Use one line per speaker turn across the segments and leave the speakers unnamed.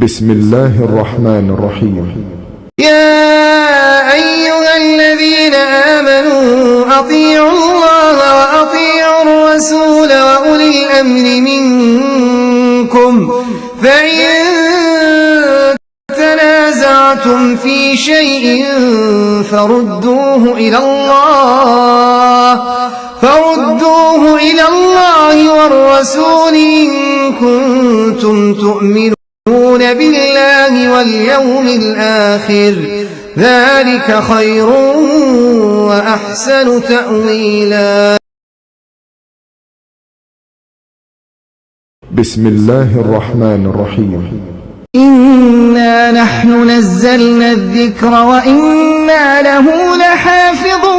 بسم الله الرحمن الرحيم.
يا أيها الذين آمنوا أطيعوا الله وأطيعوا الرسول وأولي الأمر منكم فإن تنازعتم في شيء فردوه إلى الله والرسول إن كنتم تؤمنون بالله واليوم الآخر ذلك خير وأحسن تأويلا.
بسم الله الرحمن الرحيم.
إنا نحن نزلنا الذكر وإنا له لحافظون.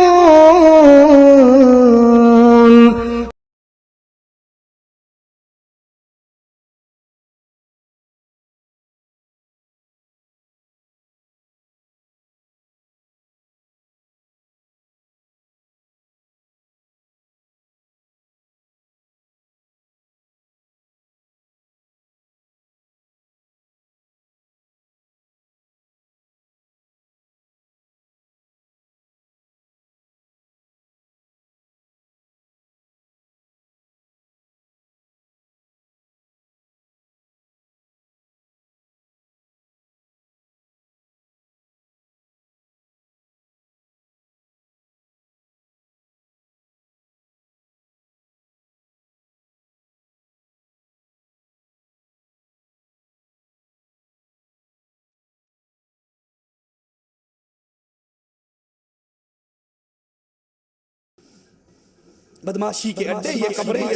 بدماشی کے اڈے یہ قبریں یہ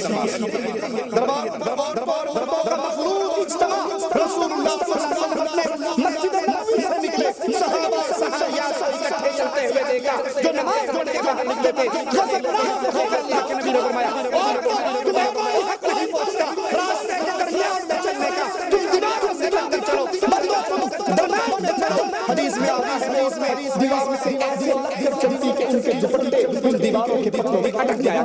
دربار کا مخلوق اجتماع رسول اللہ صلی اللہ علیہ وسلم نے مسجد نبوی سے نکلے صحابہ صحابیات اکٹھے چلتے ہوئے دیکھا جو نماز پڑھنے کے باہر نکلے تھے اللہ کے نبی نے فرمایا اور تمہیں کوئی حق نہیں پہنچتا راستے کے درمیان میں چلنے کا تم دیواروں سے چل کر چلو بندوں تم درمیان میں چلو حدیث میں دیوار میں سے ایسی لکیر چلتی کہ ان کے جھپٹے ان دیواروں کے پتوں میں اٹک جایا.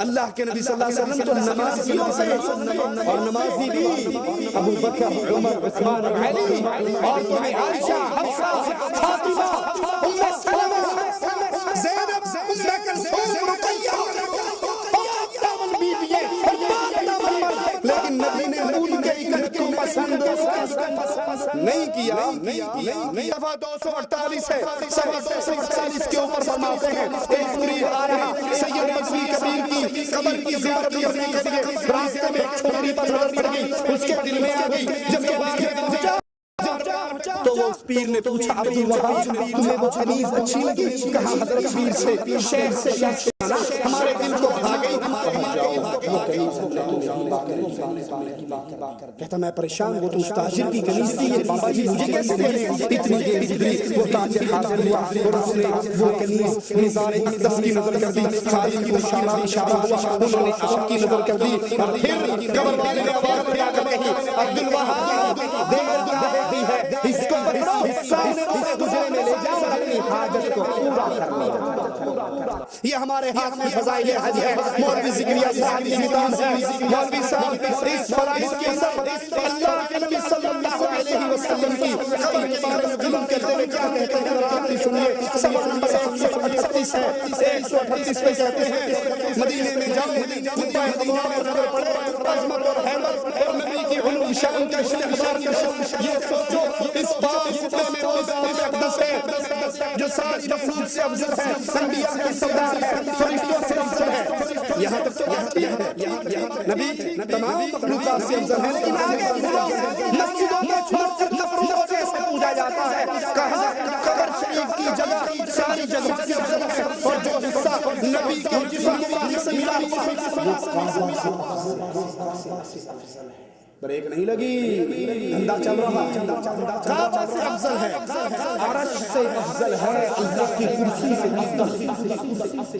اللہ کے نبی صلی اللہ علیہ وسلم تو نمازیوں سے اور نمازی بھی ابو بکر عمر عثمان علی اور تمہیں عائشہ حفصہ فاطمہ ام سلمہ زینب کلثوم رقیہ لیکن نبی نے ان کے اکٹ کو پسند نہیں کیا. صفحہ 248 ہے. صفحہ 248 کے اوپر فرماتے ہیں ایک پوری آیا سید مصری کبیر کی قبر کی زیارت کرنے کے لیے راستے میں ایک چھوٹی پر نظر پڑ گئی اس کے دل میں آ گئی جب یہ بات تو وہ اس پیر نے پوچھا عبدالوہاب تمہیں وہ حدیث اچھی لگی؟ کہا حضرت پیر سے شیخ سے ہمارے دل کو بھا گئی. کہتا میں پریشان وہ تو اس تاجر کی کنیز تھی یہ بابا جی مجھے کیسے دے رہے اتنی دیر گزری وہ تاجر حاضر ہوا اور اس نے وہ کنیز نظار اقدس کی نظر کر دی خالد کی اشارہ ہوا انہوں نے آپ کی نظر کر دی اور پھر قبر والے نے آواز لگا کر کہی عبدالوہاب دیر دی ہے اس کو بتاؤ سامنے اس گزرے میں لے جاؤ اپنی حاجت کو پورا کرنے. یہ ہمارے ہاتھ میں فضائل حج ہے. مولوی ذکریہ صاحب کی کتاب ہے. مولوی صاحب اس فرائض کے اندر اللہ کے نبی صلی اللہ علیہ وسلم کی قبر کے بارے میں ظلم کرتے ہوئے کیا کہتے ہیں آپ بھی سنیے. صفحہ نمبر 138 ہے. 138 پہ کہتے ہیں مدینے میں جاؤ قبہ خضرا پر نظر پڑے عظمت اور حیبت اور نبی کی علو شان کا استحضار کرو. یہ سوچو اس پاک خطے میں روزہ اقدس ہے جو ساری مخلوق سے افضل ہے انبیاء کے سردار ہے فرشتوں سے افضل ہے. یہاں تک تو بات ہے نبی تمام مخلوقات سے افضل ہے لیکن آگے مسجدوں میں مسجد قبروں کو کیسے پوجا جاتا ہے؟ کہا قبر شریف کی جگہ ساری جگہ سے افضل ہے اور جو حصہ نبی کے جسم مبارک سے ملا بریک نہیں لگی دھندا چل رہا کعبہ سے افضل ہے عرش سے افضل ہے اللہ کی کرسی سے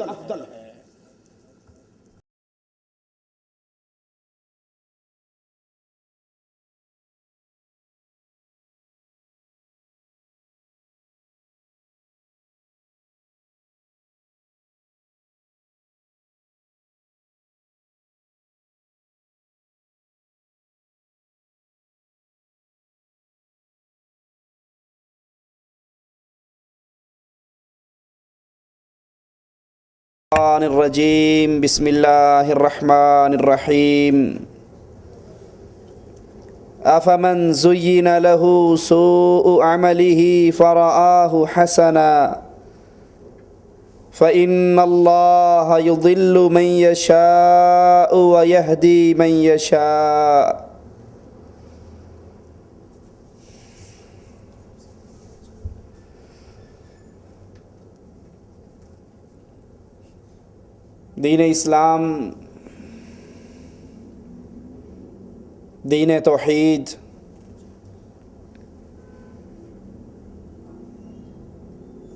افضل ہے.
الرجیم بسم اللہ الرحمن الرحیم افمن زین له سوء عمله فرآه حسنا فإن اللہ یضل من یشاء ویہدی من یشاء. دین اسلام، دین توحید،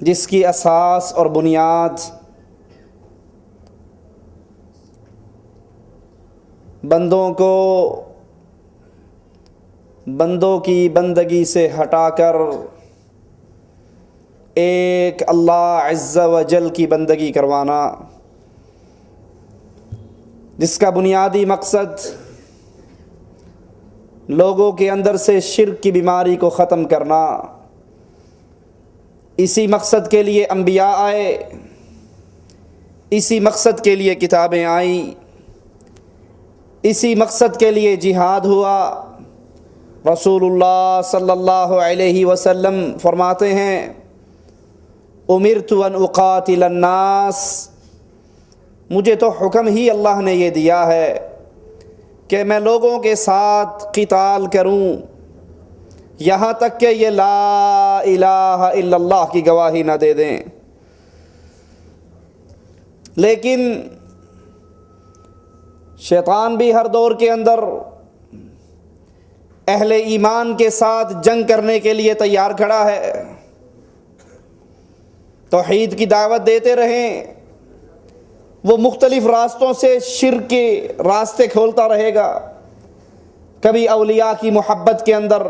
جس کی اساس اور بنیاد بندوں کو بندوں کی بندگی سے ہٹا کر ایک اللہ عز و جل کی بندگی کروانا، جس کا بنیادی مقصد لوگوں کے اندر سے شرک کی بیماری کو ختم کرنا. اسی مقصد کے لیے انبیاء آئے، اسی مقصد کے لیے کتابیں آئیں، اسی مقصد کے لیے جہاد ہوا. رسول اللہ صلی اللہ علیہ وسلم فرماتے ہیں امرت ان اقاتل الناس، مجھے تو حکم ہی اللہ نے یہ دیا ہے کہ میں لوگوں کے ساتھ قتال کروں یہاں تک کہ یہ لا الہ الا اللہ کی گواہی نہ دے دیں. لیکن شیطان بھی ہر دور کے اندر اہل ایمان کے ساتھ جنگ کرنے کے لیے تیار کھڑا ہے. توحید کی دعوت دیتے رہیں، وہ مختلف راستوں سے شرک کے راستے کھولتا رہے گا، کبھی اولیاء کی محبت کے اندر،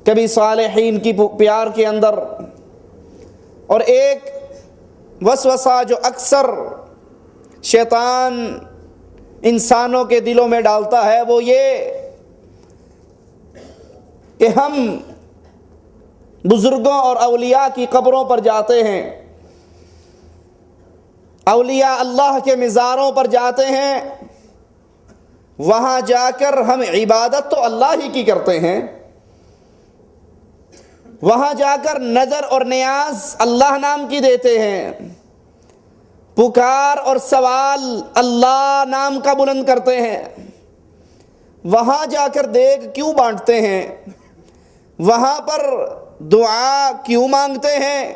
کبھی صالحین کی پیار کے اندر. اور ایک وسوسہ جو اکثر شیطان انسانوں کے دلوں میں ڈالتا ہے وہ یہ کہ ہم بزرگوں اور اولیاء کی قبروں پر جاتے ہیں، اولیاء اللہ کے مزاروں پر جاتے ہیں، وہاں جا کر ہم عبادت تو اللہ ہی کی کرتے ہیں، وہاں جا کر نظر اور نیاز اللہ نام کی دیتے ہیں، پکار اور سوال اللہ نام کا بلند کرتے ہیں، وہاں جا کر دیگ کیوں بانٹتے ہیں، وہاں پر دعا کیوں مانگتے ہیں؟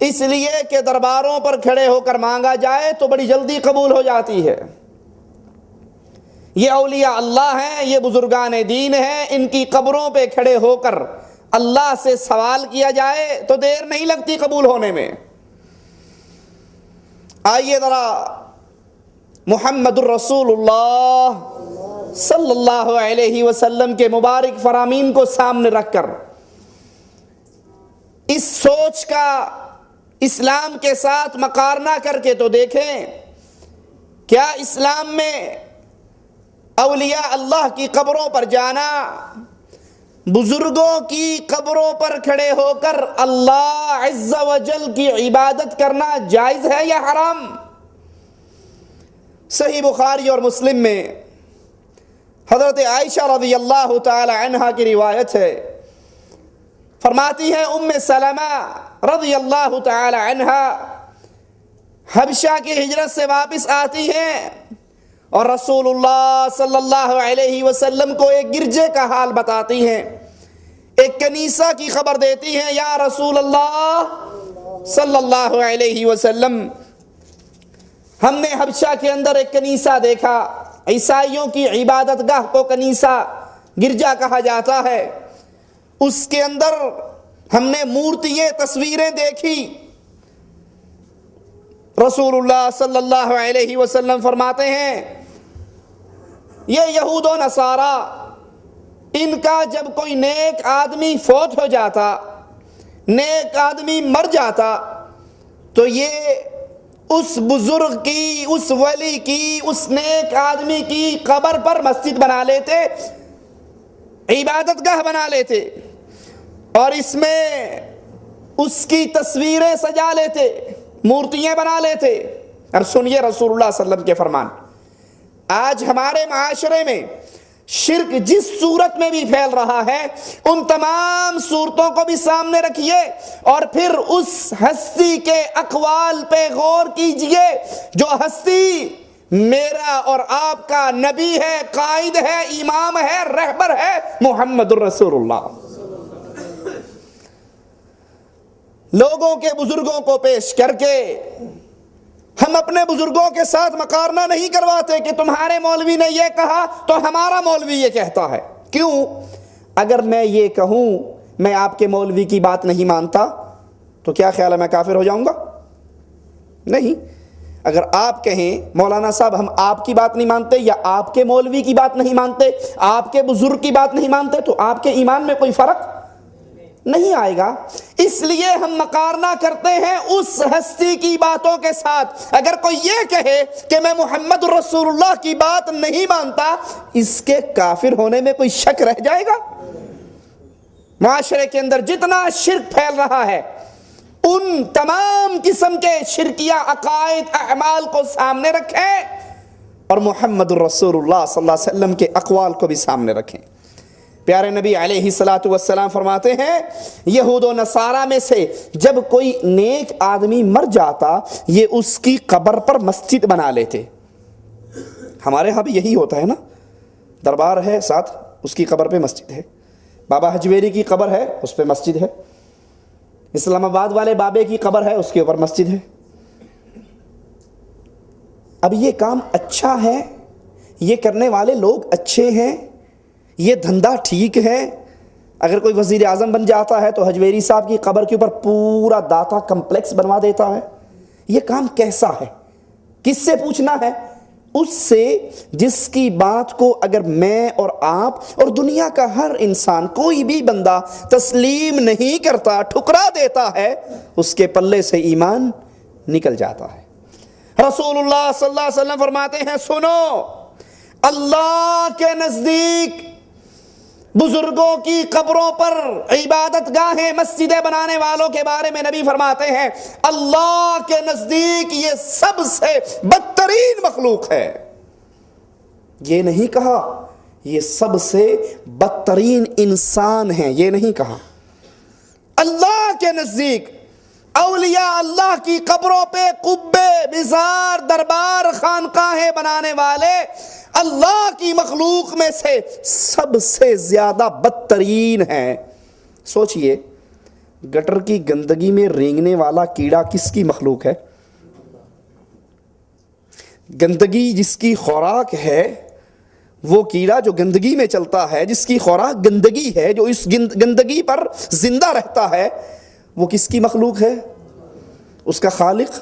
اس لیے کہ درباروں پر کھڑے ہو کر مانگا جائے تو بڑی جلدی قبول ہو جاتی ہے. یہ اولیاء اللہ ہیں، یہ بزرگان دین ہیں، ان کی قبروں پہ کھڑے ہو کر اللہ سے سوال کیا جائے تو دیر نہیں لگتی قبول ہونے میں. آئیے ذرا محمد الرسول اللہ صلی اللہ علیہ وسلم کے مبارک فرامین کو سامنے رکھ کر اس سوچ کا اسلام کے ساتھ مقارنہ کر کے تو دیکھیں، کیا اسلام میں اولیاء اللہ کی قبروں پر جانا، بزرگوں کی قبروں پر کھڑے ہو کر اللہ عز و جل کی عبادت کرنا جائز ہے یا حرام؟ صحیح بخاری اور مسلم میں حضرت عائشہ رضی اللہ تعالی عنہا کی روایت ہے، فرماتی ہیں ام سلمہ رضی اللہ تعالی عنہا حبشہ کی ہجرت سے واپس آتی ہیں اور رسول اللہ صلی اللہ علیہ وسلم کو ایک گرجے کا حال بتاتی ہیں، ایک کنیسہ کی خبر دیتی ہیں، یا رسول اللہ صلی اللہ علیہ وسلم ہم نے حبشہ کے اندر ایک کنیسہ دیکھا، عیسائیوں کی عبادت گاہ کو کنیسہ گرجا کہا جاتا ہے، اس کے اندر ہم نے مورتیاں تصویریں دیکھی. رسول اللہ صلی اللہ علیہ وسلم فرماتے ہیں یہ یہود و نصارہ، ان کا جب کوئی نیک آدمی فوت ہو جاتا، نیک آدمی مر جاتا، تو یہ اس بزرگ کی، اس ولی کی، اس نیک آدمی کی قبر پر مسجد بنا لیتے، عبادت گاہ بنا لیتے اور اس میں اس کی تصویریں سجا لیتے، مورتیاں بنا لیتے. اب سنیے رسول اللہ صلی اللہ علیہ وسلم کے فرمان. آج ہمارے معاشرے میں شرک جس صورت میں بھی پھیل رہا ہے ان تمام صورتوں کو بھی سامنے رکھیے اور پھر اس ہستی کے اقوال پہ غور کیجئے جو ہستی میرا اور آپ کا نبی ہے، قائد ہے، امام ہے، رہبر ہے، محمد الرسول اللہ. لوگوں کے بزرگوں کو پیش کر کے ہم اپنے بزرگوں کے ساتھ مقارنہ نہیں کرواتے کہ تمہارے مولوی نے یہ کہا تو ہمارا مولوی یہ کہتا ہے. کیوں؟ اگر میں یہ کہوں میں آپ کے مولوی کی بات نہیں مانتا تو کیا خیال ہے میں کافر ہو جاؤں گا؟ نہیں. اگر آپ کہیں مولانا صاحب ہم آپ کی بات نہیں مانتے یا آپ کے مولوی کی بات نہیں مانتے، آپ کے بزرگ کی بات نہیں مانتے، تو آپ کے ایمان میں کوئی فرق نہیں آئے گا. اس لیے ہم مقارنہ کرتے ہیں اس ہستی کی باتوں کے ساتھ. اگر کوئی یہ کہے کہ میں محمد رسول اللہ کی بات نہیں مانتا، اس کے کافر ہونے میں کوئی شک رہ جائے گا؟ معاشرے کے اندر جتنا شرک پھیل رہا ہے ان تمام قسم کے شرکیہ عقائد اعمال کو سامنے رکھیں اور محمد رسول اللہ صلی اللہ علیہ وسلم کے اقوال کو بھی سامنے رکھیں. پیارے نبی علیہ الصلوۃ والسلام فرماتے ہیں یہود و نصارہ میں سے جب کوئی نیک آدمی مر جاتا یہ اس کی قبر پر مسجد بنا لیتے. ہمارے ہاں بھی یہی ہوتا ہے نا، دربار ہے ساتھ اس کی قبر پہ مسجد ہے، بابا حجویری کی قبر ہے اس پہ مسجد ہے، اسلام آباد والے بابے کی قبر ہے اس کے اوپر مسجد ہے. اب یہ کام اچھا ہے، یہ کرنے والے لوگ اچھے ہیں، یہ دھندا ٹھیک ہے. اگر کوئی وزیر اعظم بن جاتا ہے تو حجویری صاحب کی قبر کے اوپر پورا داتا کمپلیکس بنوا دیتا ہے. یہ کام کیسا ہے؟ کس سے پوچھنا ہے؟ اس سے جس کی بات کو اگر میں اور آپ اور دنیا کا ہر انسان کوئی بھی بندہ تسلیم نہیں کرتا، ٹھکرا دیتا ہے، اس کے پلے سے ایمان نکل جاتا ہے. رسول اللہ صلی اللہ علیہ وسلم فرماتے ہیں سنو، اللہ کے نزدیک بزرگوں کی قبروں پر عبادت گاہیں مسجدیں بنانے والوں کے بارے میں نبی فرماتے ہیں اللہ کے نزدیک یہ سب سے بدترین مخلوق ہے. یہ نہیں کہا یہ سب سے بدترین انسان ہیں، یہ نہیں کہا. اللہ کے نزدیک اولیاء اللہ کی قبروں پہ قبے، مزار، دربار، خانقاہیں بنانے والے اللہ کی مخلوق میں سے سب سے زیادہ بدترین ہیں. سوچئے گٹر کی گندگی میں رینگنے والا کیڑا کس کی مخلوق ہے؟ گندگی جس کی خوراک ہے، وہ کیڑا جو گندگی میں چلتا ہے، جس کی خوراک گندگی ہے، جو اس گندگی پر زندہ رہتا ہے، وہ کس کی مخلوق ہے؟ اس کا خالق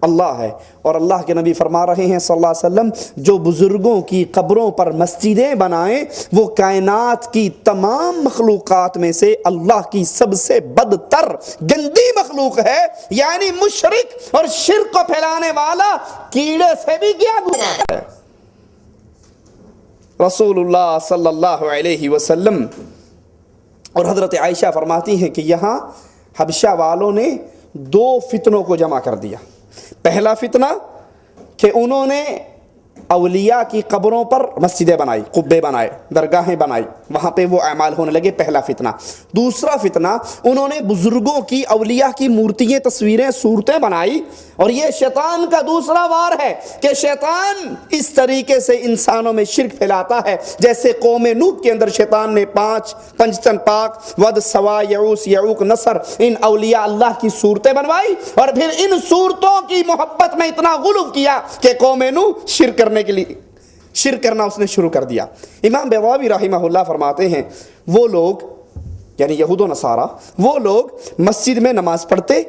اللہ ہے. اور اللہ کے نبی فرما رہے ہیں صلی اللہ علیہ وسلم جو بزرگوں کی قبروں پر مسجدیں بنائیں وہ کائنات کی تمام مخلوقات میں سے اللہ کی سب سے بدتر گندی مخلوق ہے. یعنی مشرک اور شرک کو پھیلانے والا کیڑے سے بھی کیا گناہ ہے. رسول اللہ صلی اللہ علیہ وسلم اور حضرت عائشہ فرماتی ہیں کہ یہاں حبشہ والوں نے 2 فتنوں کو جمع کر دیا. پہلا فتنہ کہ انہوں نے اولیاء کی قبروں پر مسجدیں بنائی، قبے بنائے، درگاہیں بنائی، وہاں پہ وہ اعمال ہونے لگے، پہلا فتنہ. دوسرا فتنہ انہوں نے بزرگوں کی، اولیاء کی مورتیاں، تصویریں، صورتیں بنائی. اور یہ شیطان کا دوسرا وار ہے کہ شیطان اس طریقے سے انسانوں میں شرک پھیلاتا ہے جیسے قوم نوح کے اندر شیطان نے 5 پنجتن پاک، ود، سوا، یعوس، یعوق، نصر، ان اولیاء اللہ کی صورتیں بنوائی اور پھر ان صورتوں کی محبت میں اتنا غلو کیا کہ قوم نوح شرک کرنے کے لیے شرک کرنا اس نے شروع کر دیا. امام بیضاوی رحمہ اللہ فرماتے ہیں وہ لوگ یعنی یہود و نصارہ، وہ لوگ مسجد میں نماز پڑھتے،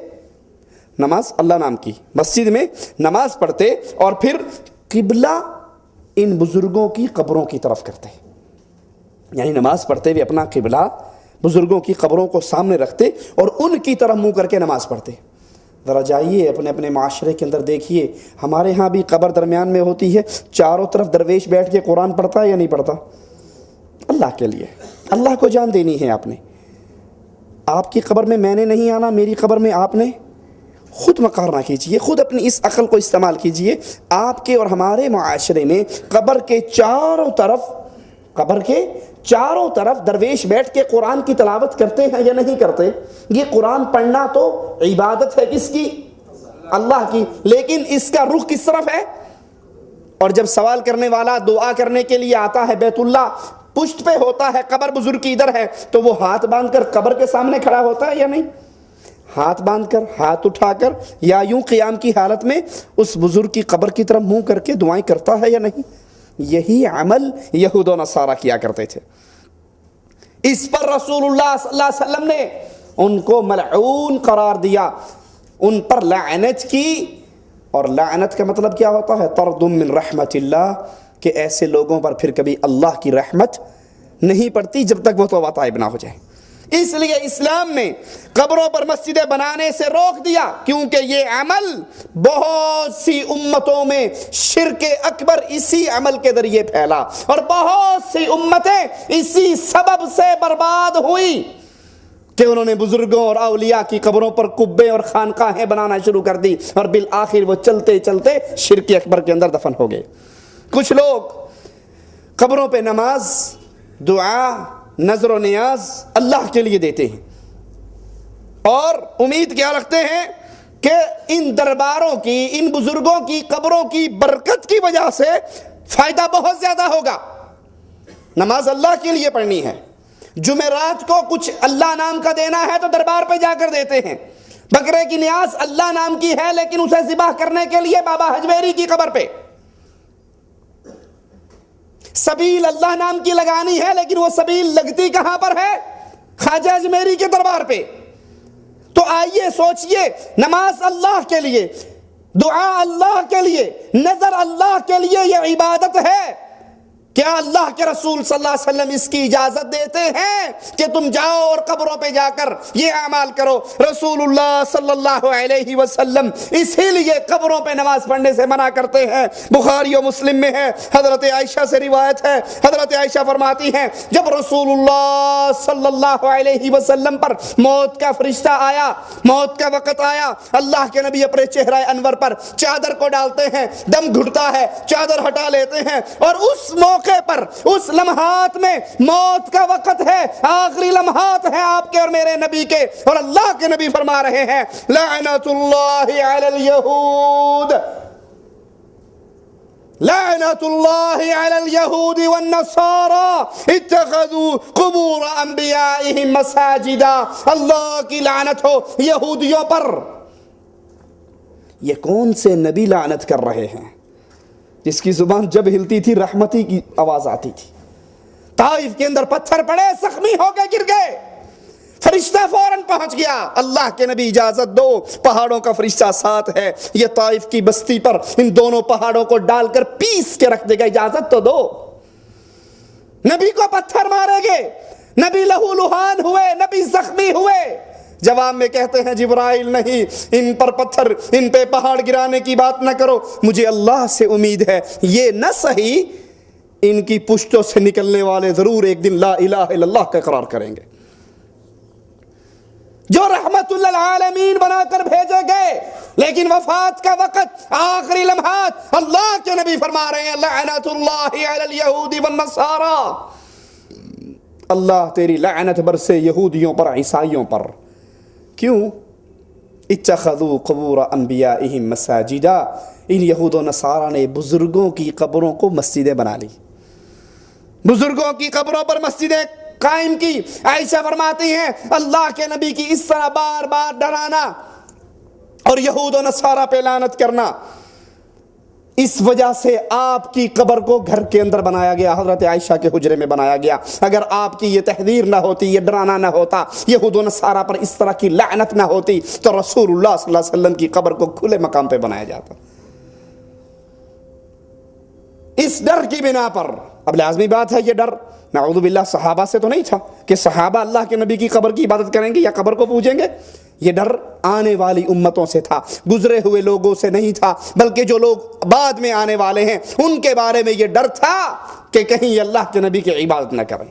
نماز اللہ نام کی، مسجد میں نماز پڑھتے اور پھر قبلہ ان بزرگوں کی قبروں کی طرف کرتے. یعنی نماز پڑھتے ہوئے اپنا قبلہ بزرگوں کی قبروں کو سامنے رکھتے اور ان کی طرف منہ کر کے نماز پڑھتے. ذرا جائیے اپنے اپنے معاشرے کے اندر دیکھیے، ہمارے ہاں بھی قبر درمیان میں ہوتی ہے، چاروں طرف درویش بیٹھ کے قرآن پڑھتا ہے یا نہیں پڑھتا؟ اللہ کے لیے اللہ کو جان دینی ہے آپ نے. آپ کی قبر میں نے نہیں آنا، میری قبر میں آپ نے. خود مقارنہ کیجئے، خود اپنی اس عقل کو استعمال کیجئے. آپ کے اور ہمارے معاشرے میں قبر کے چاروں طرف درویش بیٹھ کے قرآن کی تلاوت کرتے ہیں یا نہیں کرتے؟ یہ قرآن پڑھنا تو عبادت ہے کس کی؟ اللہ کی. لیکن اس کا رخ کس طرف ہے؟ اور جب سوال کرنے والا دعا کرنے کے لیے آتا ہے بیت اللہ پشت پہ ہوتا ہے، قبر بزرگ کی ادھر ہے، تو وہ ہاتھ باندھ کر قبر کے سامنے کھڑا ہوتا ہے یا نہیں؟ ہاتھ باندھ کر، ہاتھ اٹھا کر، یا یوں قیام کی حالت میں اس بزرگ کی قبر کی طرف منہ کر کے دعائیں کرتا ہے یا نہیں؟ یہی عمل یہود و نصارہ کیا کرتے تھے. اس پر رسول اللہ صلی اللہ علیہ وسلم نے ان کو ملعون قرار دیا، ان پر لعنت کی. اور لعنت کا مطلب کیا ہوتا ہے؟ طرد من رحمت اللہ، کہ ایسے لوگوں پر پھر کبھی اللہ کی رحمت نہیں پڑتی جب تک وہ توبہ طائب نہ ہو جائے. اس لیے اسلام نے قبروں پر مسجدیں بنانے سے روک دیا، کیونکہ یہ عمل بہت سی امتوں میں شرک اکبر اسی عمل کے ذریعے پھیلا، اور بہت سی امتیں اسی سبب سے برباد ہوئی کہ انہوں نے بزرگوں اور اولیاء کی قبروں پر قبے اور خانقاہیں بنانا شروع کر دی، اور بالآخر وہ چلتے چلتے شرک اکبر کے اندر دفن ہو گئے. کچھ لوگ قبروں پہ نماز، دعا، نظر و نیاز اللہ کے لیے دیتے ہیں، اور امید کیا رکھتے ہیں کہ ان درباروں کی، ان بزرگوں کی قبروں کی برکت کی وجہ سے فائدہ بہت زیادہ ہوگا. نماز اللہ کے لیے پڑھنی ہے، جمعرات کو کچھ اللہ نام کا دینا ہے تو دربار پہ جا کر دیتے ہیں. بکرے کی نیاز اللہ نام کی ہے لیکن اسے ذبح کرنے کے لیے بابا حجویری کی قبر پہ. سبیل اللہ نام کی لگانی ہے لیکن وہ سبیل لگتی کہاں پر ہے؟ خواجہ اجمیری کے دربار پہ. تو آئیے سوچئے، نماز اللہ کے لیے، دعا اللہ کے لیے، نظر اللہ کے لیے یہ عبادت ہے. کیا اللہ کے رسول صلی اللہ علیہ وسلم اس کی اجازت دیتے ہیں کہ تم جاؤ اور قبروں پہ جا کر یہ اعمال کرو؟ رسول اللہ صلی اللہ علیہ وسلم اسی لیے قبروں پہ نماز پڑھنے سے منع کرتے ہیں. بخاری و مسلم میں ہے، حضرت عائشہ سے روایت ہے. حضرت عائشہ فرماتی ہیں جب رسول اللہ صلی اللہ علیہ وسلم پر موت کا فرشتہ آیا، موت کا وقت آیا، اللہ کے نبی اپنے چہرہ انور پر چادر کو ڈالتے ہیں، دم گھٹتا ہے، چادر ہٹا لیتے ہیں، اور اس موقع پر، اس لمحات میں موت کا وقت ہے، آخری لمحات ہیں آپ کے اور میرے نبی کے، اور اللہ کے نبی فرما رہے ہیں لعنت اللہ علی الیہود، لعنت اللہ علی الیہود والنصارى اتخذوا قبور انبیائهم مساجدا. اللہ کی لعنت ہو یہودیوں پر. یہ کون سے نبی لعنت کر رہے ہیں جس کی زبان جب ہلتی تھی رحمتی کی آواز آتی تھی؟ طائف کے اندر پتھر پڑے، زخمی ہو کے گر گئے، فرشتہ فوراً پہنچ گیا. اللہ کے نبی اجازت دو، پہاڑوں کا فرشتہ ساتھ ہے، یہ طائف کی بستی پر ان دونوں پہاڑوں کو ڈال کر پیس کے رکھ دے گا، اجازت تو دو. نبی کو پتھر مارے گے، نبی لہو لہان ہوئے، نبی زخمی ہوئے. جواب میں کہتے ہیں جبرائیل نہیں، ان پر پتھر، ان پہ پہاڑ گرانے کی بات نہ کرو، مجھے اللہ سے امید ہے یہ نہ صحیح ان کی پشتوں سے نکلنے والے ضرور ایک دن لا الہ الا اللہ کا اقرار کریں گے، جو رحمت للعالمین بنا کر بھیجے گئے. لیکن وفات کا وقت، آخری لمحات، اللہ کے نبی فرما رہے ہیں لعنت اللہ علی الیہود والنصارى، اللہ تیری لعنت برسے یہودیوں پر، عیسائیوں پر. کیوں؟ اتخذوا قبور انبیائہم مساجدا، ان یہود و نصارہ نے بزرگوں کی قبروں کو مسجدیں بنا لی، بزرگوں کی قبروں پر مسجدیں قائم کی. عائشہ فرماتی ہیں اللہ کے نبی کی اس طرح بار بار ڈرانا اور یہود و نصارہ پہ لعنت کرنا، اس وجہ سے آپ کی قبر کو گھر کے اندر بنایا گیا، حضرت عائشہ کے حجرے میں بنایا گیا. اگر آپ کی یہ تحذیر نہ ہوتی، یہ ڈرانا نہ ہوتا، یہود و نصارہ پر اس طرح کی لعنت نہ ہوتی، تو رسول اللہ صلی اللہ علیہ وسلم کی قبر کو کھلے مقام پہ بنایا جاتا. اس ڈر کی بنا پر، اب لازمی بات ہے یہ ڈر نعوذ باللہ صحابہ سے تو نہیں تھا کہ صحابہ اللہ کے نبی کی قبر کی عبادت کریں گے یا قبر کو پوجیں گے. یہ ڈر آنے والی امتوں سے تھا، گزرے ہوئے لوگوں سے نہیں تھا، بلکہ جو لوگ بعد میں آنے والے ہیں ان کے بارے میں یہ ڈر تھا کہ کہیں اللہ کے نبی کی عبادت نہ کریں.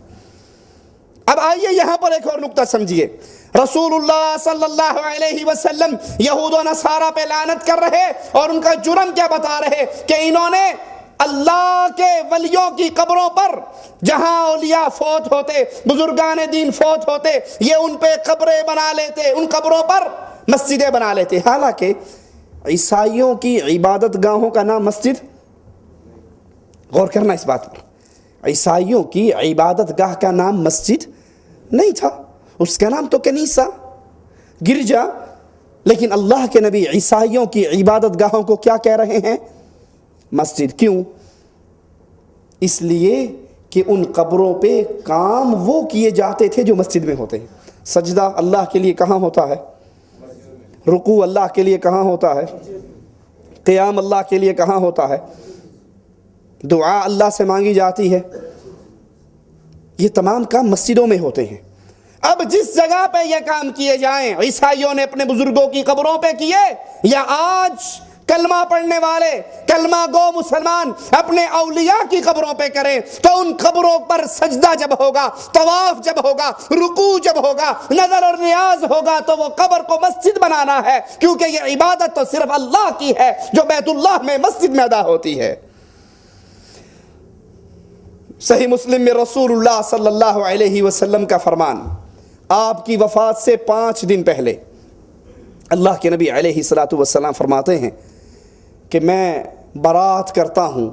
اب آئیے یہاں پر ایک اور نقطہ سمجھیے. رسول اللہ صلی اللہ علیہ وسلم یہود و نصارہ پہ لعنت کر رہے اور ان کا جرم کیا بتا رہے کہ انہوں نے اللہ کے ولیوں کی قبروں پر جہاں اولیاء فوت ہوتے، بزرگان دین فوت ہوتے، یہ ان پہ قبریں بنا لیتے، ان قبروں پر مسجدیں بنا لیتے۔ حالانکہ عیسائیوں کی عبادت گاہوں کا نام مسجد، غور کرنا اس بات پر، عیسائیوں کی عبادت گاہ کا نام مسجد نہیں تھا، اس کا نام تو کنیسہ، گرجا۔ لیکن اللہ کے نبی عیسائیوں کی عبادت گاہوں کو کیا کہہ رہے ہیں؟ مسجد۔ کیوں؟ اس لیے کہ ان قبروں پہ کام وہ کیے جاتے تھے جو مسجد میں ہوتے ہیں۔ سجدہ اللہ کے لیے کہاں ہوتا ہے؟ رکوع اللہ کے لیے کہاں ہوتا ہے؟ قیام اللہ کے لیے کہاں ہوتا ہے؟ دعا اللہ سے مانگی جاتی ہے۔ یہ تمام کام مسجدوں میں ہوتے ہیں۔ اب جس جگہ پہ یہ کام کیے جائیں، عیسائیوں نے اپنے بزرگوں کی قبروں پہ کیے، یا آج کلمہ پڑھنے والے، کلمہ گو مسلمان اپنے اولیاء کی قبروں پہ کریں، تو ان قبروں پر سجدہ جب ہوگا، طواف جب ہوگا، رکوع جب ہوگا، نظر اور نیاز ہوگا، تو وہ قبر کو مسجد بنانا ہے، کیونکہ یہ عبادت تو صرف اللہ کی ہے جو بیت اللہ میں مسجد میں ادا ہوتی ہے۔ صحیح مسلم میں رسول اللہ صلی اللہ علیہ وسلم کا فرمان، آپ کی وفات سے 5 دن پہلے اللہ کے نبی علیہ الصلاۃ والسلام فرماتے ہیں کہ میں برات کرتا ہوں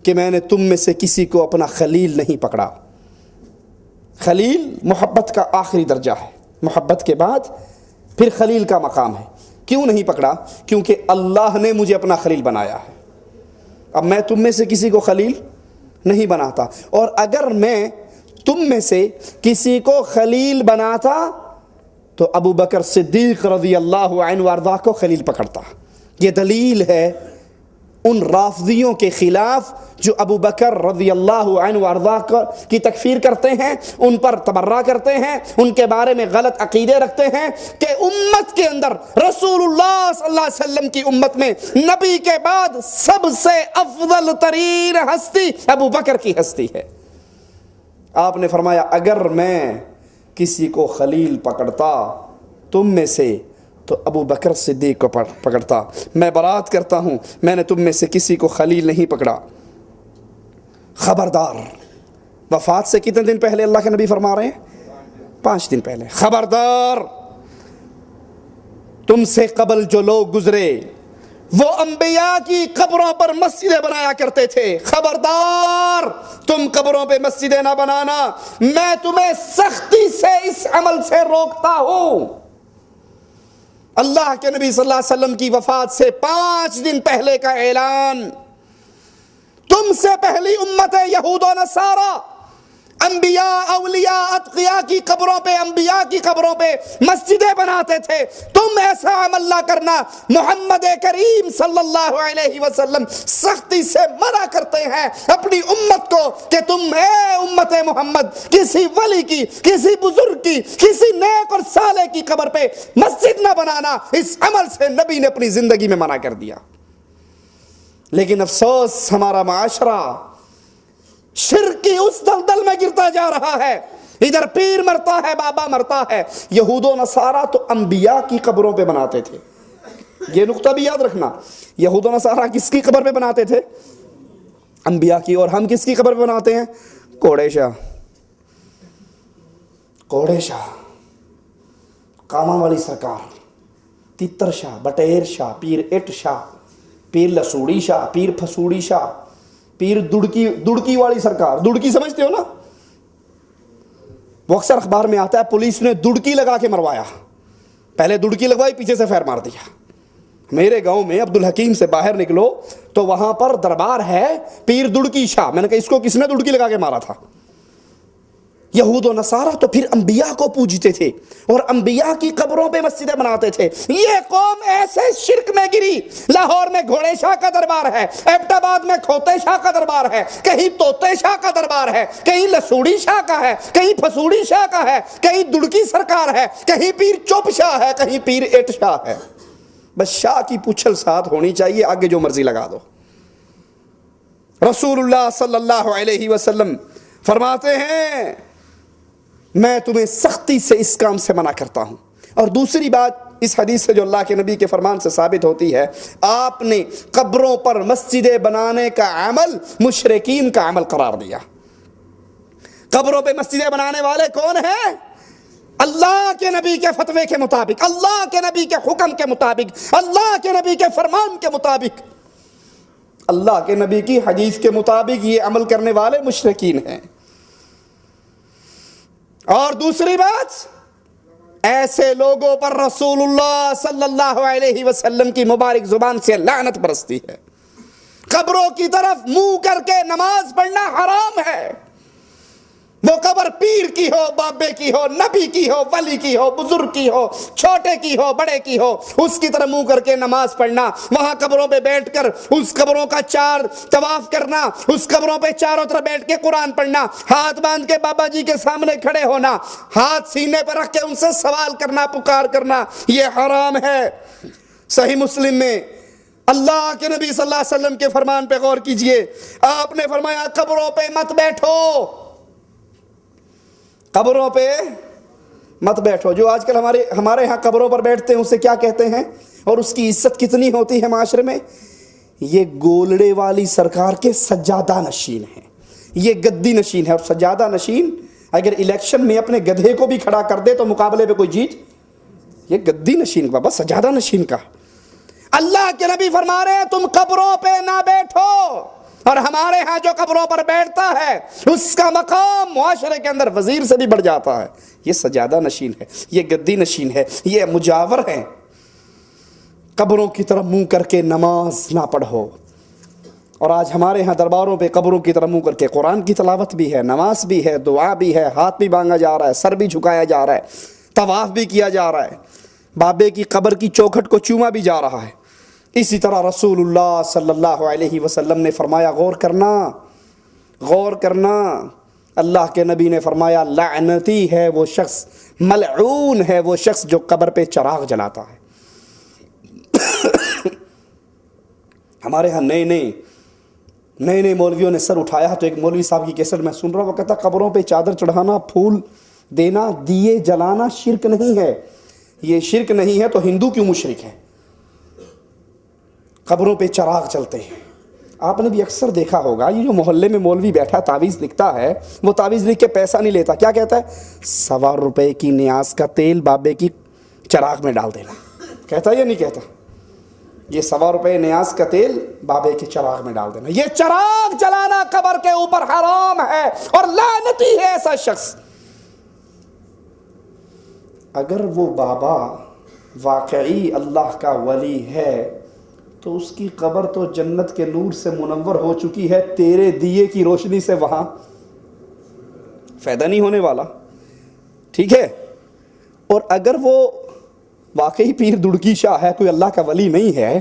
کہ میں نے تم میں سے کسی کو اپنا خلیل نہیں پکڑا۔ خلیل محبت کا آخری درجہ ہے، محبت کے بعد پھر خلیل کا مقام ہے۔ کیوں نہیں پکڑا؟ کیونکہ اللہ نے مجھے اپنا خلیل بنایا ہے۔ اب میں تم میں سے کسی کو خلیل نہیں بناتا، اور اگر میں تم میں سے کسی کو خلیل بناتا تو ابو بکر صدیق رضی اللہ عنہ وارضاہ کو خلیل پکڑتا۔ یہ دلیل ہے ان رافضیوں کے خلاف جو ابو بکر رضی اللہ عنہ وارضاہ کی تکفیر کرتے ہیں، ان پر تبرہ کرتے ہیں، ان کے بارے میں غلط عقیدے رکھتے ہیں کہ امت کے اندر رسول اللہ صلی اللہ علیہ وسلم کی امت میں نبی کے بعد سب سے افضل ترین ہستی ابو بکر کی ہستی ہے۔ آپ نے فرمایا اگر میں کسی کو خلیل پکڑتا تم میں سے تو ابو بکر صدیق کو پکڑتا۔ میں برات کرتا ہوں، میں نے تم میں سے کسی کو خلیل نہیں پکڑا۔ خبردار، وفات سے کتنے دن پہلے اللہ کے نبی فرما رہے ہیں؟ 5 دن پہلے۔ خبردار، تم سے قبل جو لوگ گزرے وہ انبیاء کی قبروں پر مسجدیں بنایا کرتے تھے، خبردار تم قبروں پہ مسجدیں نہ بنانا، میں تمہیں سختی سے اس عمل سے روکتا ہوں۔ اللہ کے نبی صلی اللہ علیہ وسلم کی وفات سے 5 دن پہلے کا اعلان۔ تم سے پہلی امت یہود و نصارہ انبیاء، اولیاء، اتقیاء کی قبروں پہ، انبیاء کی قبروں پہ مسجدیں بناتے تھے، تم ایسا عمل نہ کرنا۔ محمد کریم صلی اللہ علیہ وسلم سختی سے منع کرتے ہیں اپنی امت کو کہ تم اے امت محمد کسی ولی کی، کسی بزرگ کی، کسی نیک اور صالح کی قبر پہ مسجد نہ بنانا۔ اس عمل سے نبی نے اپنی زندگی میں منع کر دیا۔ لیکن افسوس، ہمارا معاشرہ شرک کی اس دلدل میں گرتا جا رہا ہے۔ ادھر پیر مرتا ہے، بابا مرتا ہے۔ یہود و نصارہ تو انبیاء کی قبروں پہ بناتے تھے، یہ نقطہ بھی یاد رکھنا۔ یہود و نصارہ کس کی قبر پہ بناتے تھے؟ انبیاء کی۔ اور ہم کس کی قبر پہ بناتے ہیں؟ کوڑے شاہ، کوڑے شاہ، کاما والی سرکار، تیتر شاہ، بٹیر شاہ، پیر اٹ شاہ، پیر لسوڑی شاہ، پیر پھسوڑی شاہ، پیر دڑکی والی سرکار۔ دڑکی سمجھتے ہو نا؟ وہ اکثر اخبار میں آتا ہے پولیس نے دڑکی لگا کے مروایا، پہلے دڑکی لگوائی، پیچھے سے فیر مار دیا۔ میرے گاؤں میں عبدالحکیم سے باہر نکلو تو وہاں پر دربار ہے پیر دڑکی شاہ۔ میں نے کہا اس کو کس نے دڑکی لگا کے مارا تھا؟ یہود و نصارہ تو پھر انبیاء کو پوجتے تھے اور انبیاء کی قبروں پہ مسجدیں بناتے تھے۔ یہ قوم ایسے شرک میں گری، لاہور میں گھوڑے شاہ کا دربار ہے، ایبٹ آباد میں کھوتے شاہ کا دربار ہے، کہیں توتے شاہ کا دربار ہے، کہیں لسوڑی شاہ کا ہے، کہیں پھسوڑی شاہ کا ہے، کہیں دڑکی سرکار ہے، کہیں پیر چوپ شاہ ہے، کہیں پیر اٹ شاہ ہے۔ بس شاہ کی پوچھل ساتھ ہونی چاہیے، آگے جو مرضی لگا دو۔ رسول اللہ صلی اللہ علیہ وسلم فرماتے ہیں میں تمہیں سختی سے اس کام سے منع کرتا ہوں۔ اور دوسری بات اس حدیث سے جو اللہ کے نبی کے فرمان سے ثابت ہوتی ہے، آپ نے قبروں پر مسجدیں بنانے کا عمل مشرکین کا عمل قرار دیا۔ قبروں پہ مسجدیں بنانے والے کون ہیں؟ اللہ کے نبی کے فتوے کے مطابق، اللہ کے نبی کے حکم کے مطابق، اللہ کے نبی کے فرمان کے مطابق، اللہ کے نبی کی حدیث کے مطابق یہ عمل کرنے والے مشرکین ہیں۔ اور دوسری بات، ایسے لوگوں پر رسول اللہ صلی اللہ علیہ وسلم کی مبارک زبان سے لعنت برستی ہے۔ قبروں کی طرف منہ کر کے نماز پڑھنا حرام ہے، وہ قبر پیر کی ہو، بابے کی ہو، نبی کی ہو، ولی کی ہو، بزرگ کی ہو، چھوٹے کی ہو، بڑے کی ہو، اس کی طرف منہ کر کے نماز پڑھنا، وہاں قبروں پہ بیٹھ کر اس قبروں کا چار طواف کرنا، اس قبروں پہ چاروں طرف بیٹھ کے قرآن پڑھنا، ہاتھ باندھ کے بابا جی کے سامنے کھڑے ہونا، ہاتھ سینے پہ رکھ کے ان سے سوال کرنا، پکار کرنا، یہ حرام ہے۔ صحیح مسلم میں اللہ کے نبی صلی اللہ علیہ وسلم کے فرمان پہ غور کیجئے، آپ نے فرمایا قبروں پہ مت بیٹھو، قبروں پہ مت بیٹھو۔ جو آج کل ہمارے ہاں قبروں پر بیٹھتے ہیں اسے کیا کہتے ہیں، اور اس کی عزت کتنی ہوتی ہے معاشرے میں؟ یہ گولڑے والی سرکار کے سجادہ نشین ہیں، یہ گدی نشین ہے۔ اور سجادہ نشین اگر الیکشن میں اپنے گدھے کو بھی کھڑا کر دے تو مقابلے پہ کوئی جیت، یہ گدی نشین کا، بس سجادہ نشین کا۔ اللہ کے نبی فرما رہے ہیں تم قبروں پہ نہ بیٹھو، اور ہمارے ہاں جو قبروں پر بیٹھتا ہے اس کا مقام معاشرے کے اندر وزیر سے بھی بڑھ جاتا ہے۔ یہ سجادہ نشین ہے، یہ گدی نشین ہے، یہ مجاور ہیں۔ قبروں کی طرف منہ کر کے نماز نہ پڑھو۔ اور آج ہمارے ہاں درباروں پہ قبروں کی طرف منہ کر کے قرآن کی تلاوت بھی ہے، نماز بھی ہے، دعا بھی ہے، ہاتھ بھی مانگا جا رہا ہے، سر بھی جھکایا جا رہا ہے، طواف بھی کیا جا رہا ہے، بابے کی قبر کی چوکھٹ کو چوما بھی جا رہا ہے۔ اسی طرح رسول اللہ صلی اللہ علیہ وسلم نے فرمایا غور کرنا، غور کرنا، اللہ کے نبی نے فرمایا لعنتی ہے وہ شخص، ملعون ہے وہ شخص جو قبر پہ چراغ جلاتا ہے۔ ہمارے ہاں نئے مولویوں نے سر اٹھایا تو ایک مولوی صاحب کی کیسٹ میں سن رہا، وہ کہتا قبروں پہ چادر چڑھانا، پھول دینا، دیے جلانا شرک نہیں ہے۔ یہ شرک نہیں ہے تو ہندو کیوں مشرک ہے؟ قبروں پہ چراغ چلتے ہیں۔ آپ نے بھی اکثر دیکھا ہوگا یہ جو محلے میں مولوی بیٹھا تعویذ لکھتا ہے، وہ تعویذ لکھ کے پیسہ نہیں لیتا، کیا کہتا ہے؟ 1.25 روپے کی نیاز کا تیل بابے کی چراغ میں ڈال دینا، کہتا ہے یا نہیں کہتا؟ یہ 1.25 روپے نیاز کا تیل بابے کے چراغ میں ڈال دینا، یہ چراغ جلانا قبر کے اوپر حرام ہے اور لعنتی ہے ایسا شخص۔ اگر وہ بابا واقعی اللہ کا ولی ہے تو اس کی قبر تو جنت کے نور سے منور ہو چکی ہے، تیرے دیے کی روشنی سے وہاں فائدہ نہیں ہونے والا، ٹھیک ہے؟ اور اگر وہ واقعی پیر دڑکی شاہ ہے، کوئی اللہ کا ولی نہیں ہے،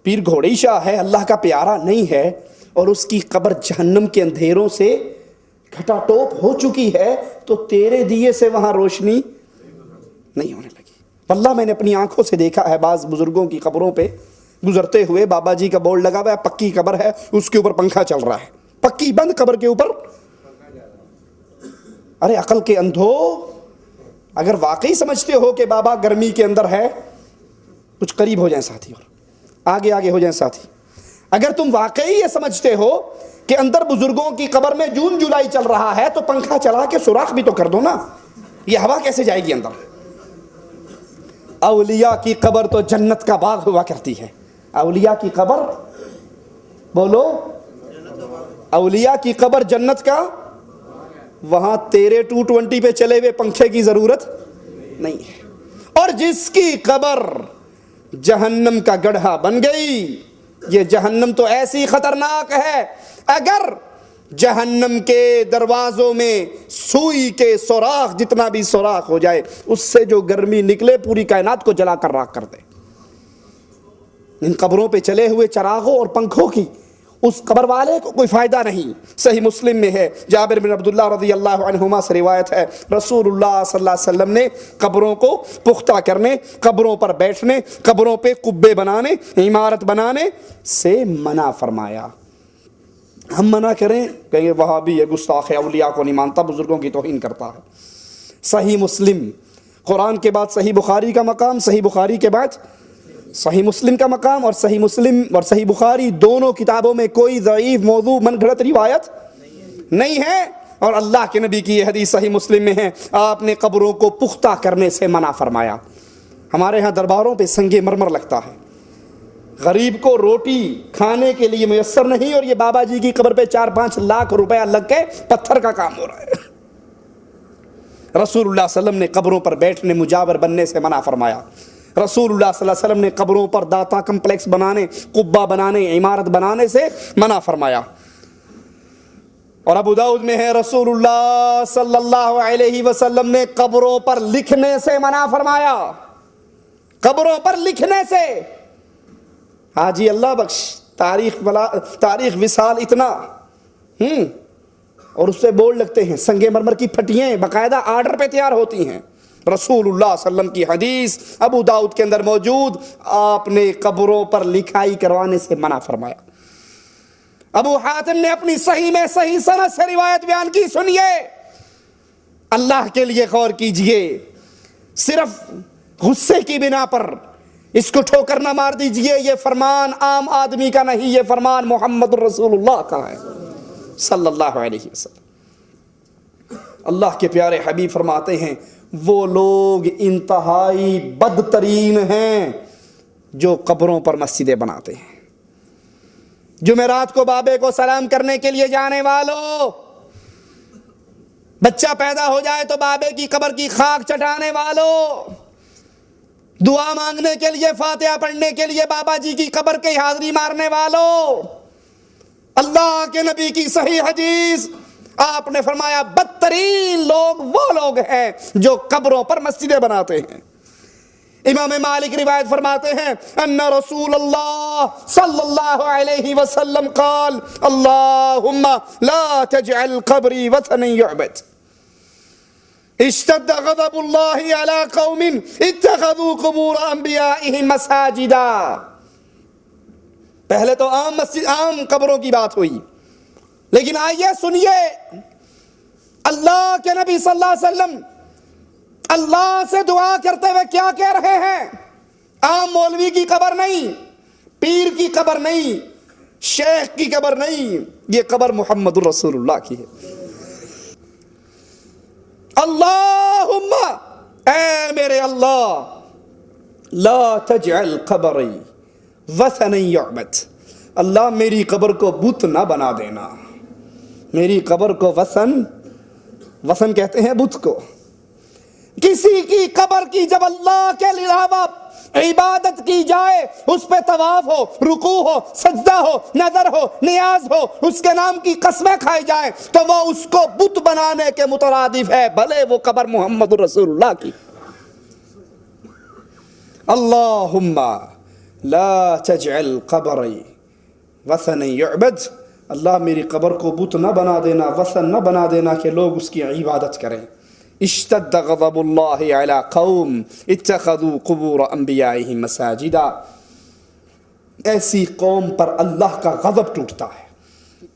پیر گھوڑی شاہ ہے، اللہ کا پیارا نہیں ہے، اور اس کی قبر جہنم کے اندھیروں سے گھٹا ٹوپ ہو چکی ہے، تو تیرے دیے سے وہاں روشنی نہیں ہونے لگی۔ واللہ میں نے اپنی آنکھوں سے دیکھا ہے بعض بزرگوں کی قبروں پہ گزرتے ہوئے، بابا جی کا بورڈ لگا ہوا ہے، پکی قبر ہے، اس کے اوپر پنکھا چل رہا ہے، پکی بند قبر کے اوپر۔ ارے عقل کے اندھو، اگر واقعی سمجھتے ہو کہ بابا گرمی کے اندر ہے، کچھ قریب ہو جائیں ساتھی، اور آگے ہو جائیں ساتھی۔ اگر تم واقعی یہ سمجھتے ہو کہ اندر بزرگوں کی قبر میں جون جولائی چل رہا ہے تو پنکھا چلا کے سوراخ بھی تو کر دو نا، یہ ہوا کیسے جائے گی اندر؟ اولیاء کی قبر تو جنت کا باغ ہوا کرتی ہے۔ اولیاء کی قبر، بولو، اولیاء کی قبر جنت کا، وہاں تیرے 220 پہ چلے ہوئے پنکھے کی ضرورت نہیں ہے۔ اور جس کی قبر جہنم کا گڑھا بن گئی، یہ جہنم تو ایسی خطرناک ہے، اگر جہنم کے دروازوں میں سوئی کے سوراخ جتنا بھی سوراخ ہو جائے، اس سے جو گرمی نکلے پوری کائنات کو جلا کر راکھ کر دے۔ ان قبروں پہ چلے ہوئے چراغوں اور پنکھوں کی اس قبر والے کو کوئی فائدہ نہیں۔ صحیح مسلم میں ہے، جابر بن عبداللہ رضی اللہ عنہما سے روایت ہے، رسول اللہ صلی اللہ علیہ وسلم نے قبروں کو پختہ کرنے، قبروں پر بیٹھنے، قبروں پہ قبے بنانے، عمارت بنانے سے منع فرمایا۔ ہم منع کریں کہیں گے وہابی یہ گستاخ ہے، اولیاء کو نہیں مانتا، بزرگوں کی توہین کرتا ہے۔ صحیح مسلم، قرآن کے بعد صحیح بخاری کا مقام، صحیح بخاری کے بعد صحیح مسلم کا مقام، اور صحیح مسلم اور صحیح بخاری دونوں کتابوں میں کوئی ضعیف موضوع من گھڑت روایت نہیں ہے۔ اور اللہ کے نبی کی یہ حدیث صحیح مسلم میں ہے، آپ نے قبروں کو پختہ کرنے سے منع فرمایا۔ ہمارے ہاں درباروں پہ سنگ مرمر لگتا ہے، غریب کو روٹی کھانے کے لیے میسر نہیں، اور یہ بابا جی کی قبر پہ 4-5 لاکھ روپیہ لگ کے پتھر کا کام ہو رہا ہے۔ رسول اللہ صلی اللہ علیہ وسلم نے قبروں پر بیٹھنے مجاور بننے سے منع فرمایا۔ رسول اللہ صلی اللہ علیہ وسلم نے قبروں پر داتا کمپلیکس بنانے، قبہ بنانے، عمارت بنانے سے منع فرمایا۔ اور ابو داؤد میں ہے رسول اللہ صلی اللہ علیہ وسلم نے قبروں پر لکھنے سے منع فرمایا، قبروں پر لکھنے سے۔ حاجی اللہ بخش تاریخ وصال اتنا اور اس پہ بورڈ لگتے ہیں، سنگ مرمر کی پھٹیاں باقاعدہ آرڈر پہ تیار ہوتی ہیں۔ رسول اللہ صلی اللہ علیہ وسلم کی حدیث ابو داؤد کے اندر موجود، آپ نے قبروں پر لکھائی کروانے سے منع فرمایا۔ ابو حاتم نے اپنی صحیح میں صحیح سند سے روایت بیان کی، سنیے، اللہ کے لیے غور کیجئے، صرف غصے کی بنا پر اس کو ٹھوکر نہ مار دیجئے، یہ فرمان عام آدمی کا نہیں، یہ فرمان محمد رسول اللہ کا ہے صلی اللہ علیہ وسلم۔ اللہ کے پیارے حبیب فرماتے ہیں وہ لوگ انتہائی بدترین ہیں جو قبروں پر مسجدیں بناتے ہیں۔ جمعرات کو بابے کو سلام کرنے کے لیے جانے والوں، بچہ پیدا ہو جائے تو بابے کی قبر کی خاک چٹانے والوں، دعا مانگنے کے لیے، فاتحہ پڑھنے کے لیے بابا جی کی قبر کی حاضری مارنے والوں، اللہ کے نبی کی صحیح حدیث آپ نے فرمایا بدترین لوگ وہ لوگ ہیں جو قبروں پر مسجدیں بناتے ہیں۔ امام مالک روایت فرماتے ہیں ان رسول اللہ صلی اللہ علیہ وسلم قال اللہم لا تجعل قبری وثنا يعبد اشتد غضب اللہ علی قوم اتخذوا قبور انبیائهم مساجدا۔ پہلے تو عام قبروں کی بات ہوئی، لیکن آئیے سنیے اللہ کے نبی صلی اللہ علیہ وسلم اللہ سے دعا کرتے ہوئے کیا کہہ رہے ہیں۔ عام مولوی کی قبر نہیں، پیر کی قبر نہیں، شیخ کی قبر نہیں، یہ قبر محمد رسول اللہ کی ہے۔ اللہم، اے میرے اللہ، لا تجعل قبری وثنا يعبد، اللہ میری قبر کو بت نہ بنا دینا، میری قبر کو وثن کہتے ہیں بت کو۔ کسی کی قبر کی جب اللہ کے علاوہ عبادت کی جائے، اس پہ طواف ہو، رکوع ہو، سجدہ ہو، نظر ہو، نیاز ہو، اس کے نام کی قسمیں کھائی جائیں تو وہ اس کو بت بنانے کے مترادف ہے، بھلے وہ قبر محمد رسول اللہ کی۔ اللہم لا تجعل قبری وثنا يعبد، اللہ میری قبر کو بت نہ بنا دینا، وثن نہ بنا دینا کہ لوگ اس کی عبادت کریں۔ اشتد غضب اللہ علی قوم اتخذوا قبور انبیائهم مساجدا، ایسی قوم پر اللہ کا غضب ٹوٹتا ہے،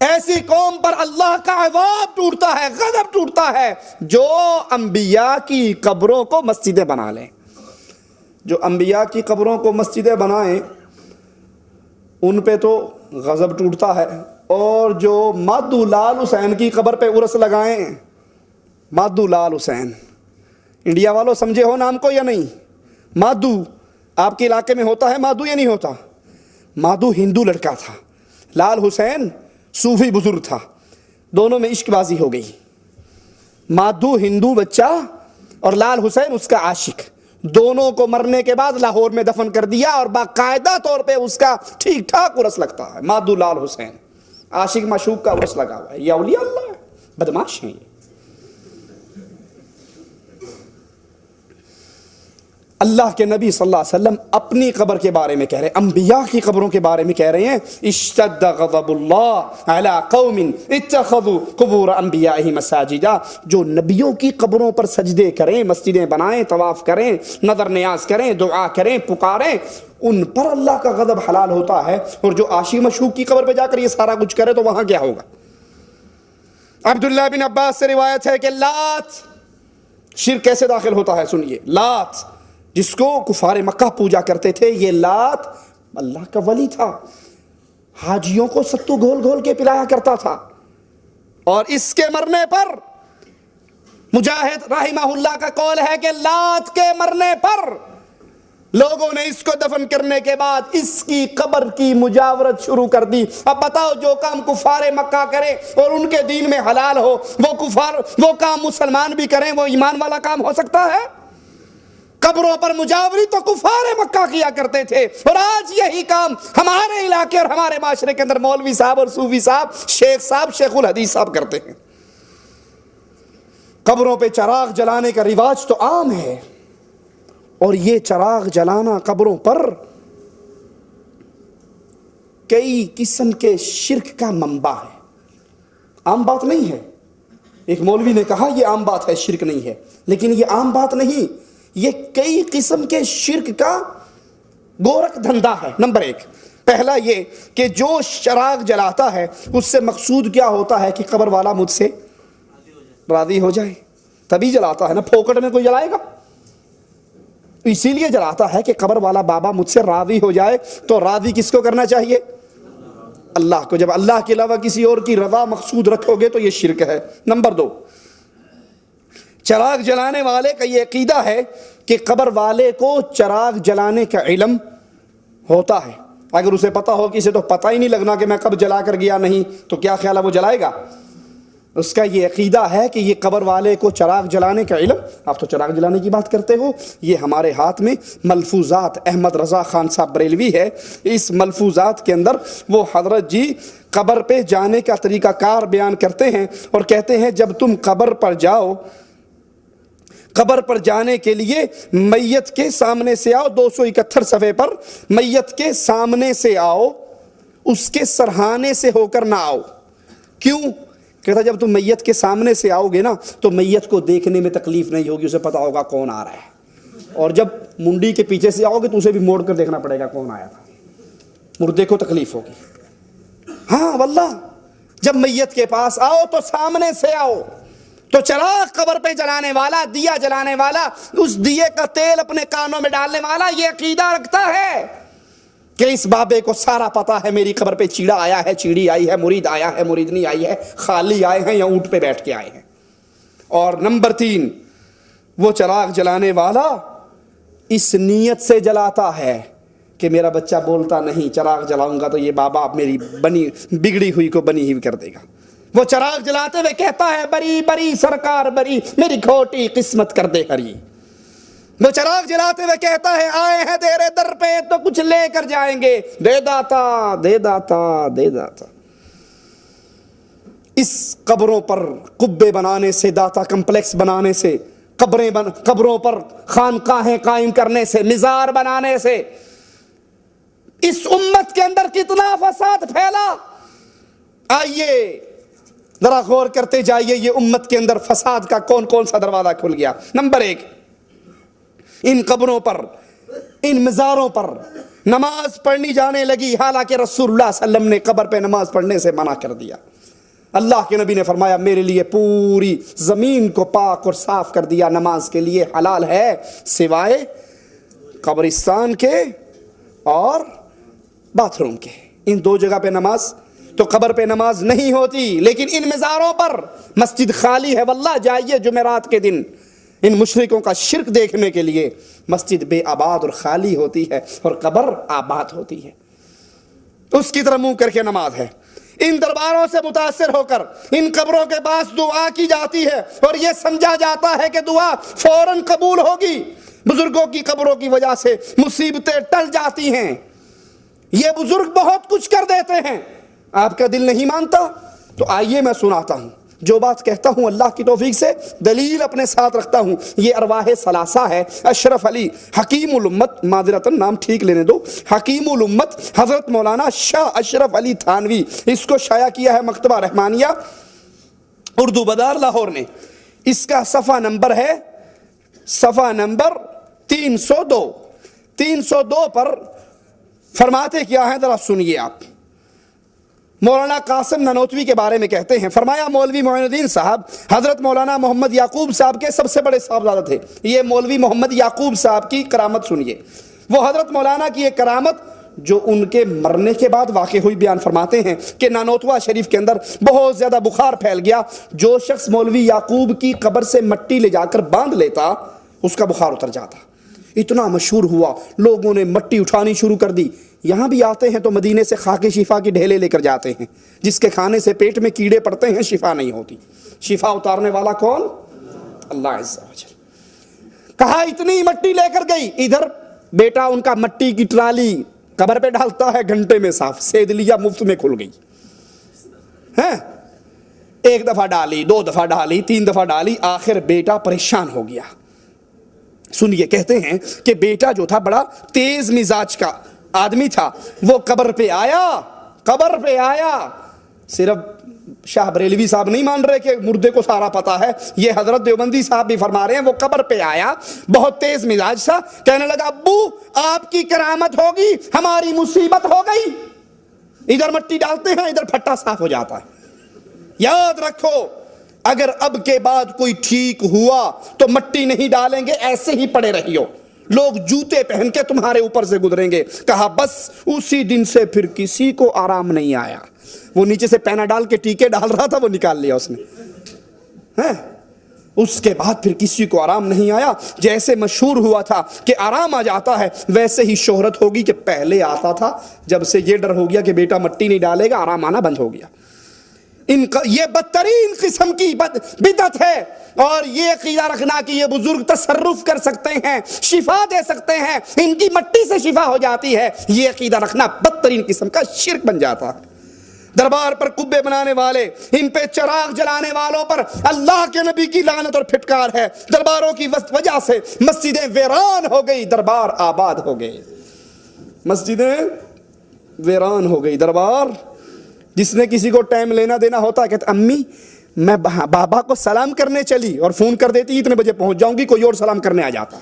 ایسی قوم پر اللہ کا عذاب ٹوٹتا ہے، غضب ٹوٹتا ہے جو انبیاء کی قبروں کو مسجدیں بنا لیں۔ جو انبیاء کی قبروں کو مسجدیں بنائیں ان پہ تو غضب ٹوٹتا ہے، اور جو مادو لال حسین کی قبر پہ عرس لگائیں، مادو لال حسین، انڈیا والوں سمجھے ہو نام کو یا نہیں؟ مادو آپ کے علاقے میں ہوتا ہے مادو یا نہیں ہوتا؟ مادو ہندو لڑکا تھا، لال حسین صوفی بزرگ تھا، دونوں میں عشق بازی ہو گئی۔ مادو ہندو بچہ اور لال حسین اس کا عاشق، دونوں کو مرنے کے بعد لاہور میں دفن کر دیا، اور باقاعدہ طور پہ اس کا ٹھیک ٹھاک عرس لگتا ہے۔ مادو لال حسین، عاشق معشوق کا عرس لگا ہوا ہے، یہ اولیاء اللہ ہے، بدماش ہیں یہ۔ اللہ کے نبی صلی اللہ علیہ وسلم اپنی قبر کے بارے میں کہہ رہے ہیں، انبیاء کی قبروں کے بارے میں کہہ رہے ہیں، اشتد غضب اللہ علی قوم اتخذوا قبور انبیائہم مساجدا، جو نبیوں کی قبروں پر سجدے کریں، مسجدیں بنائیں، طواف کریں، نظر نیاز کریں، دعا کریں، پکاریں، ان پر اللہ کا غضب حلال ہوتا ہے، اور جو عاشق مشوق کی قبر پہ جا کر یہ سارا کچھ کرے تو وہاں کیا ہوگا؟ عبداللہ بن عباس سے روایت ہے کہ لات، شرک کیسے داخل ہوتا ہے سنیے، لات جس کو کفار مکہ پوجا کرتے تھے، یہ لات اللہ کا ولی تھا، حاجیوں کو ستو گھول گھول کے پلایا کرتا تھا، اور اس کے مرنے پر مجاہد رحمہ اللہ کا قول ہے کہ لات کے مرنے پر لوگوں نے اس کو دفن کرنے کے بعد اس کی قبر کی مجاورت شروع کر دی۔ اب بتاؤ، جو کام کفار مکہ کرے اور ان کے دین میں حلال ہو، وہ کام مسلمان بھی کریں، وہ ایمان والا کام ہو سکتا ہے؟ قبروں پر مجاوری تو کفار مکہ کیا کرتے تھے، اور آج یہی کام ہمارے علاقے اور ہمارے معاشرے کے اندر مولوی صاحب اور صوفی صاحب، شیخ الحدیث صاحب کرتے ہیں۔ قبروں پہ چراغ جلانے کا رواج تو عام ہے، اور یہ چراغ جلانا قبروں پر کئی قسم کے شرک کا منبع ہے، عام بات نہیں ہے۔ ایک مولوی نے کہا یہ عام بات ہے، شرک نہیں ہے، لیکن یہ عام بات نہیں، یہ کئی قسم کے شرک کا گورکھ دھندا ہے۔ نمبر ایک، پہلا یہ کہ جو چراغ جلاتا ہے اس سے مقصود کیا ہوتا ہے کہ قبر والا مجھ سے راضی ہو جائے، تبھی جلاتا ہے نا، پھوکٹ میں کوئی جلائے گا؟ اسی لیے جلاتا ہے کہ قبر والا بابا مجھ سے راضی ہو جائے۔ تو راضی کس کو کرنا چاہیے؟ اللہ کو۔ جب اللہ کے علاوہ کسی اور کی رضا مقصود رکھو گے تو یہ شرک ہے۔ نمبر دو، چراغ جلانے والے کا یہ عقیدہ ہے کہ قبر والے کو چراغ جلانے کا علم ہوتا ہے، اگر اسے پتا ہو کہ اسے تو پتہ ہی نہیں لگنا کہ میں کب جلا کر گیا نہیں، تو کیا خیال ہے وہ جلائے گا؟ اس کا یہ عقیدہ ہے کہ یہ قبر والے کو چراغ جلانے کا علم۔ آپ تو چراغ جلانے کی بات کرتے ہو، یہ ہمارے ہاتھ میں ملفوظات احمد رضا خان صاحب بریلوی ہے، اس ملفوظات کے اندر وہ حضرت جی قبر پہ جانے کا طریقہ کار بیان کرتے ہیں، اور کہتے ہیں جب تم قبر پر جاؤ، قبر پر جانے کے لیے میت کے سامنے سے آؤ، 271 صفحے پر، میت کے سامنے سے آؤ، اس کے سرہانے سے ہو کر نہ آؤ۔ کیوں؟ کہتا جب تم میت کے سامنے سے آؤ گے نا تو میت کو دیکھنے میں تکلیف نہیں ہوگی، اسے پتا ہوگا کون آ رہا ہے، اور جب منڈی کے پیچھے سے آؤ گے تو اسے بھی موڑ کر دیکھنا پڑے گا کون آیا تھا، مردے کو تکلیف ہوگی۔ ہاں واللہ، جب میت کے پاس آؤ تو سامنے سے آؤ۔ تو چراغ قبر پہ جلانے والا، دیا جلانے والا، اس دیے کا تیل اپنے کانوں میں ڈالنے والا یہ عقیدہ رکھتا ہے کہ اس بابے کو سارا پتا ہے میری قبر پہ چیڑا آیا ہے، چیڑی آئی ہے، مرید آیا ہے، مرید نہیں آئی ہے، خالی آئے ہیں یا اونٹ پہ بیٹھ کے آئے ہیں۔ اور نمبر 3، وہ چراغ جلانے والا اس نیت سے جلاتا ہے کہ میرا بچہ بولتا نہیں، چراغ جلاؤں گا تو یہ بابا میری بگڑی ہوئی کو بنی ہوئی کر دے گا۔ وہ چراغ جلاتے ہوئے کہتا ہے بری بری سرکار بری، میری کھوٹی قسمت کر دے ہری۔ وہ چراغ جلاتے ہوئے کہتا ہے آئے ہیں تیرے در پہ تو کچھ لے کر جائیں گے، دے داتا دے داتا دے داتا۔ اس قبروں پر قبے بنانے سے، داتا کمپلیکس بنانے سے، قبروں پر خانقاہیں قائم کرنے سے، مزار بنانے سے اس امت کے اندر کتنا فساد پھیلا۔ آئیے ذرا غور کرتے جائیے، یہ امت کے اندر فساد کا کون کون سا دروازہ کھل گیا۔ نمبر 1، ان قبروں پر، ان مزاروں پر نماز پڑھنی جانے لگی، حالانکہ رسول اللہ صلی اللہ علیہ وسلم نے قبر پہ نماز پڑھنے سے منع کر دیا۔ اللہ کے نبی نے فرمایا میرے لیے پوری زمین کو پاک اور صاف کر دیا، نماز کے لیے حلال ہے سوائے قبرستان کے اور باتھ روم کے، ان 2 جگہ پہ نماز۔ تو قبر پہ نماز نہیں ہوتی، لیکن ان مزاروں پر مسجد خالی ہے۔ واللہ جائیے جمعرات کے دن ان مشرکوں کا شرک دیکھنے کے لیے، مسجد بے آباد اور خالی ہوتی ہے اور قبر آباد ہوتی ہے، اس کی طرف منہ کر کے نماز ہے۔ ان درباروں سے متاثر ہو کر ان قبروں کے پاس دعا کی جاتی ہے اور یہ سمجھا جاتا ہے کہ دعا فوراً قبول ہوگی۔ بزرگوں کی قبروں کی وجہ سے مصیبتیں ٹل جاتی ہیں، یہ بزرگ بہت کچھ کر دیتے ہیں۔ آپ کا دل نہیں مانتا تو آئیے میں سناتا ہوں۔ جو بات کہتا ہوں اللہ کی توفیق سے دلیل اپنے ساتھ رکھتا ہوں. یہ ارواح ثلاثہ ہے. اشرف علی حکیم الامت، معذرتاً نام ٹھیک لینے دو، حکیم الامت حضرت مولانا شاہ اشرف علی تھانوی، اس کو شائع کیا ہے مکتبہ رحمانیہ اردو بازار لاہور نے. اس کا صفحہ نمبر ہے صفحہ نمبر 302. 302 پر فرماتے کیا ہیں ذرا سنیے آپ. مولانا قاسم نانوتوی کے بارے میں کہتے ہیں، فرمایا مولوی معین الدین صاحب حضرت مولانا محمد یعقوب صاحب کے سب سے بڑے صاحبزادہ تھے. یہ مولوی محمد یعقوب صاحب کی کرامت سنیے. وہ حضرت مولانا کی ایک کرامت جو ان کے مرنے کے بعد واقع ہوئی بیان فرماتے ہیں کہ نانوتوا شریف کے اندر بہت زیادہ بخار پھیل گیا. جو شخص مولوی یعقوب کی قبر سے مٹی لے جا کر باندھ لیتا اس کا بخار اتر جاتا. اتنا مشہور ہوا، لوگوں نے مٹی اٹھانی شروع کر دی. یہاں بھی آتے ہیں تو مدینے سے خاک شفا کی ڈھیلے لے کر جاتے ہیں، جس کے کھانے سے پیٹ میں کیڑے پڑتے ہیں شفا نہیں ہوتی. شفا اتارنے والا کون؟ اللہ عز و جل. کہا اتنی مٹی لے کر گئی. ادھر بیٹا ان کا مٹی کی ٹرالی قبر پہ ڈالتا ہے، گھنٹے میں صاف. سید لیا مفت میں کھل گئی. ایک دفعہ ڈالی، 2 دفعہ ڈالی، 3 دفعہ ڈالی، آخر بیٹا پریشان ہو گیا. سنیے، کہتے ہیں کہ بیٹا جو تھا بڑا تیز مزاج کا آدمی تھا. وہ قبر پہ آیا. صرف شاہ بریلوی صاحب نہیں مان رہے کہ مردے کو سارا پتا ہے، یہ حضرت دیوبندی صاحب بھی فرما رہے ہیں. وہ قبر پہ آیا، بہت تیز مزاج تھا، کہنے لگا ابو آپ کی کرامت ہوگی، ہماری مصیبت ہو گئی. ادھر مٹی ڈالتے ہیں، ادھر پھٹا صاف ہو جاتا ہے. یاد رکھو اگر اب کے بعد کوئی ٹھیک ہوا تو مٹی نہیں ڈالیں گے، ایسے ہی پڑے رہیو، لوگ جوتے پہن کے تمہارے اوپر سے گزریں گے. کہا بس اسی دن سے پھر کسی کو آرام نہیں آیا. وہ نیچے سے پینا ڈال کے ٹیکے ڈال رہا تھا، وہ نکال لیا اس نے. اس کے بعد پھر کسی کو آرام نہیں آیا. جیسے مشہور ہوا تھا کہ آرام آ جاتا ہے، ویسے ہی شہرت ہوگی کہ پہلے آتا تھا. جب سے یہ ڈر ہو گیا کہ بیٹا مٹی نہیں ڈالے گا، آرام آنا بند ہو گیا. یہ بدترین قسم کی بدعت ہے. اور یہ عقیدہ رکھنا کہ یہ بزرگ تصرف کر سکتے ہیں، شفا دے سکتے ہیں، ان کی مٹی سے شفا ہو جاتی ہے، یہ عقیدہ رکھنا بدترین قسم کا شرک بن جاتا. دربار پر قبے بنانے والے، ان پہ چراغ جلانے والوں پر اللہ کے نبی کی لعنت اور پھٹکار ہے. درباروں کی وجہ سے مسجدیں ویران ہو گئی، دربار آباد ہو گئے. مسجدیں ویران ہو گئی، دربار. جس نے کسی کو ٹائم لینا دینا ہوتا ہے کہتا امی میں بابا کو سلام کرنے چلی، اور فون کر دیتی اتنے بجے پہنچ جاؤں گی، کوئی اور سلام کرنے آ جاتا.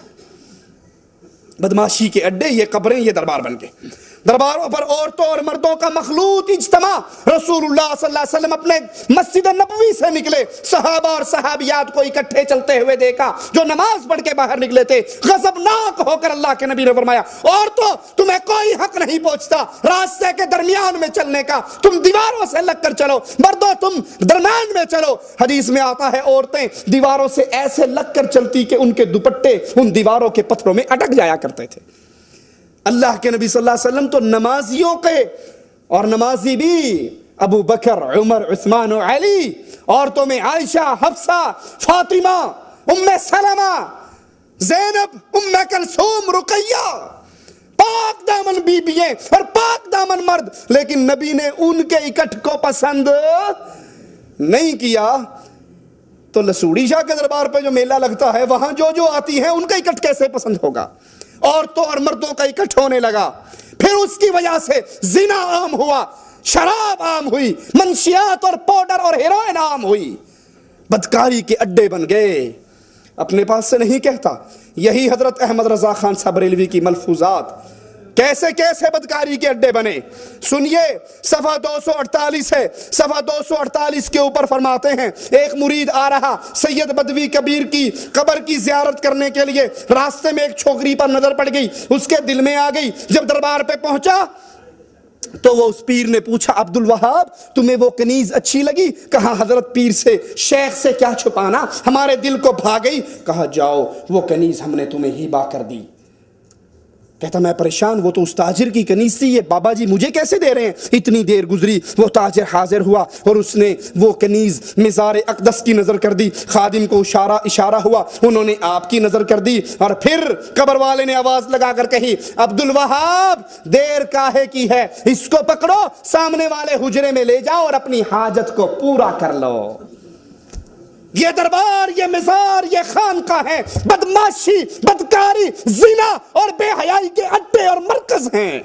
بدماشی کے اڈے یہ قبریں، یہ دربار بن گئے. درباروں پر عورتوں اور مردوں کا مخلوط اجتماع. رسول اللہ صلی اللہ علیہ وسلم اپنے مسجد نبوی سے نکلے، صحابہ اور صحابیات کو اکٹھے چلتے ہوئے دیکھا جو نماز پڑھ کے باہر نکلے تھے. غضبناک ہو کر اللہ کے نبی نے فرمایا عورتوں تمہیں کوئی حق نہیں پہنچتا راستے کے درمیان میں چلنے کا، تم دیواروں سے لگ کر چلو. مردوں تم درمیان میں چلو. حدیث میں آتا ہے عورتیں دیواروں سے ایسے لگ کر چلتی کہ ان کے دوپٹے ان دیواروں کے پتھروں میں اٹک جایا کرتے تھے. اللہ کے نبی صلی اللہ علیہ وسلم تو نمازیوں کے، اور نمازی بھی ابو بکر، عمر، عثمان و علی، عورتوں میں عائشہ، حفصہ، فاطمہ، ام سلمہ، زینب، ام کلثوم، رقیہ، پاک دامن بیبییں اور پاک دامن مرد. لیکن نبی نے ان کے اکٹھ کو پسند نہیں کیا. تو لسوڑی شاہ کے دربار پہ جو میلہ لگتا ہے وہاں جو آتی ہیں ان کا اکٹھ کیسے پسند ہوگا؟ عورتوں اور مردوں کا اکٹھ ہونے لگا. پھر اس کی وجہ سے زنا عام ہوا، شراب عام ہوئی، منشیات اور پاؤڈر اور ہیروئن عام ہوئی. بدکاری کے اڈے بن گئے. اپنے پاس سے نہیں کہتا، یہی حضرت احمد رضا خان صاحب بریلوی کی ملفوظات کیسے کیسے بدکاری کے اڈے بنے. سنیے صفحہ 248 ہے. صفحہ 248 کے اوپر فرماتے ہیں ایک مرید آ رہا سید بدوی کبیر کی قبر کی زیارت کرنے کے لیے. راستے میں ایک چھوکری پر نظر پڑ گئی، اس کے دل میں آ گئی. جب دربار پہ پہنچا تو وہ اس پیر نے پوچھا عبد الوہاب تمہیں وہ کنیز اچھی لگی؟ کہا حضرت پیر سے شیخ سے کیا چھپانا، ہمارے دل کو بھا گئی. کہا جاؤ وہ کنیز ہم نے تمہیں ہبہ کر دی. کہتا میں پریشان، وہ تو اس تاجر کی کنیز تھی، یہ بابا جی مجھے کیسے دے رہے ہیں؟ اتنی دیر گزری، وہ تاجر حاضر ہوا اور اس نے وہ کنیز مزار اقدس کی نظر کر دی. خادم کو اشارہ ہوا، انہوں نے آپ کی نظر کر دی. اور پھر قبر والے نے آواز لگا کر کہی عبد الوہاب دیر کاہے کی ہے، اس کو پکڑو، سامنے والے حجرے میں لے جاؤ اور اپنی حاجت کو پورا کر لو. یہ دربار، یہ مزار، یہ خانقاہ ہے، بدماشی، بدکاری، زنا اور بے حیائی کے اڈے اور مرکز ہیں۔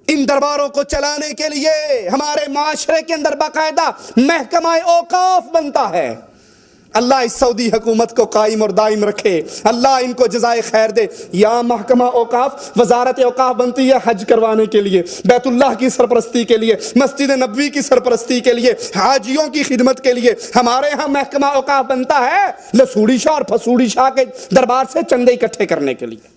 ان درباروں کو چلانے کے لیے ہمارے معاشرے کے اندر باقاعدہ محکمہ اوقاف بنتا ہے۔ اللہ اس سعودی حکومت کو قائم اور دائم رکھے، اللہ ان کو جزائے خیر دے۔ یا محکمہ اوقاف، وزارت اوقاف بنتی ہے حج کروانے کے لیے، بیت اللہ کی سرپرستی کے لیے، مسجد نبوی کی سرپرستی کے لیے، حاجیوں کی خدمت کے لیے۔ ہمارے ہاں محکمہ اوقاف بنتا ہے لسوڑی شاہ اور پھسوڑی شاہ کے دربار سے چندے اکٹھے کرنے کے لیے۔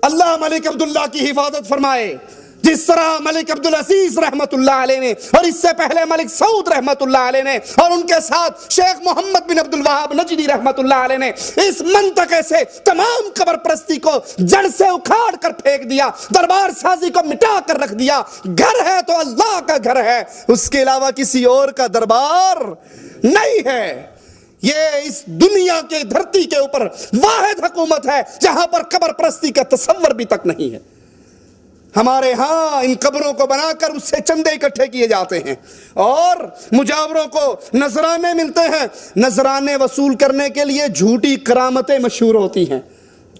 اللہ ملک عبداللہ کی حفاظت فرمائے، جس طرح ملک عبدالعزیز رحمت اللہ علیہ نے اور اس سے پہلے ملک سعود رحمت اللہ علیہ نے اور ان کے ساتھ شیخ محمد بن عبد الوہاب نجدی رحمت اللہ علیہ نے اس منطقے سے تمام قبر پرستی کو جڑ سے اکھاڑ کر پھینک دیا، دربار سازی کو مٹا کر رکھ دیا۔ گھر ہے تو اللہ کا گھر ہے، اس کے علاوہ کسی اور کا دربار نہیں ہے۔ یہ اس دنیا کے دھرتی کے اوپر واحد حکومت ہے جہاں پر قبر پرستی کا تصور بھی تک نہیں ہے۔ ہمارے ہاں ان قبروں کو بنا کر اس سے چندے اکٹھے کیے جاتے ہیں اور مجاوروں کو نذرانے ملتے ہیں۔ نذرانے وصول کرنے کے لیے جھوٹی کرامتیں مشہور ہوتی ہیں۔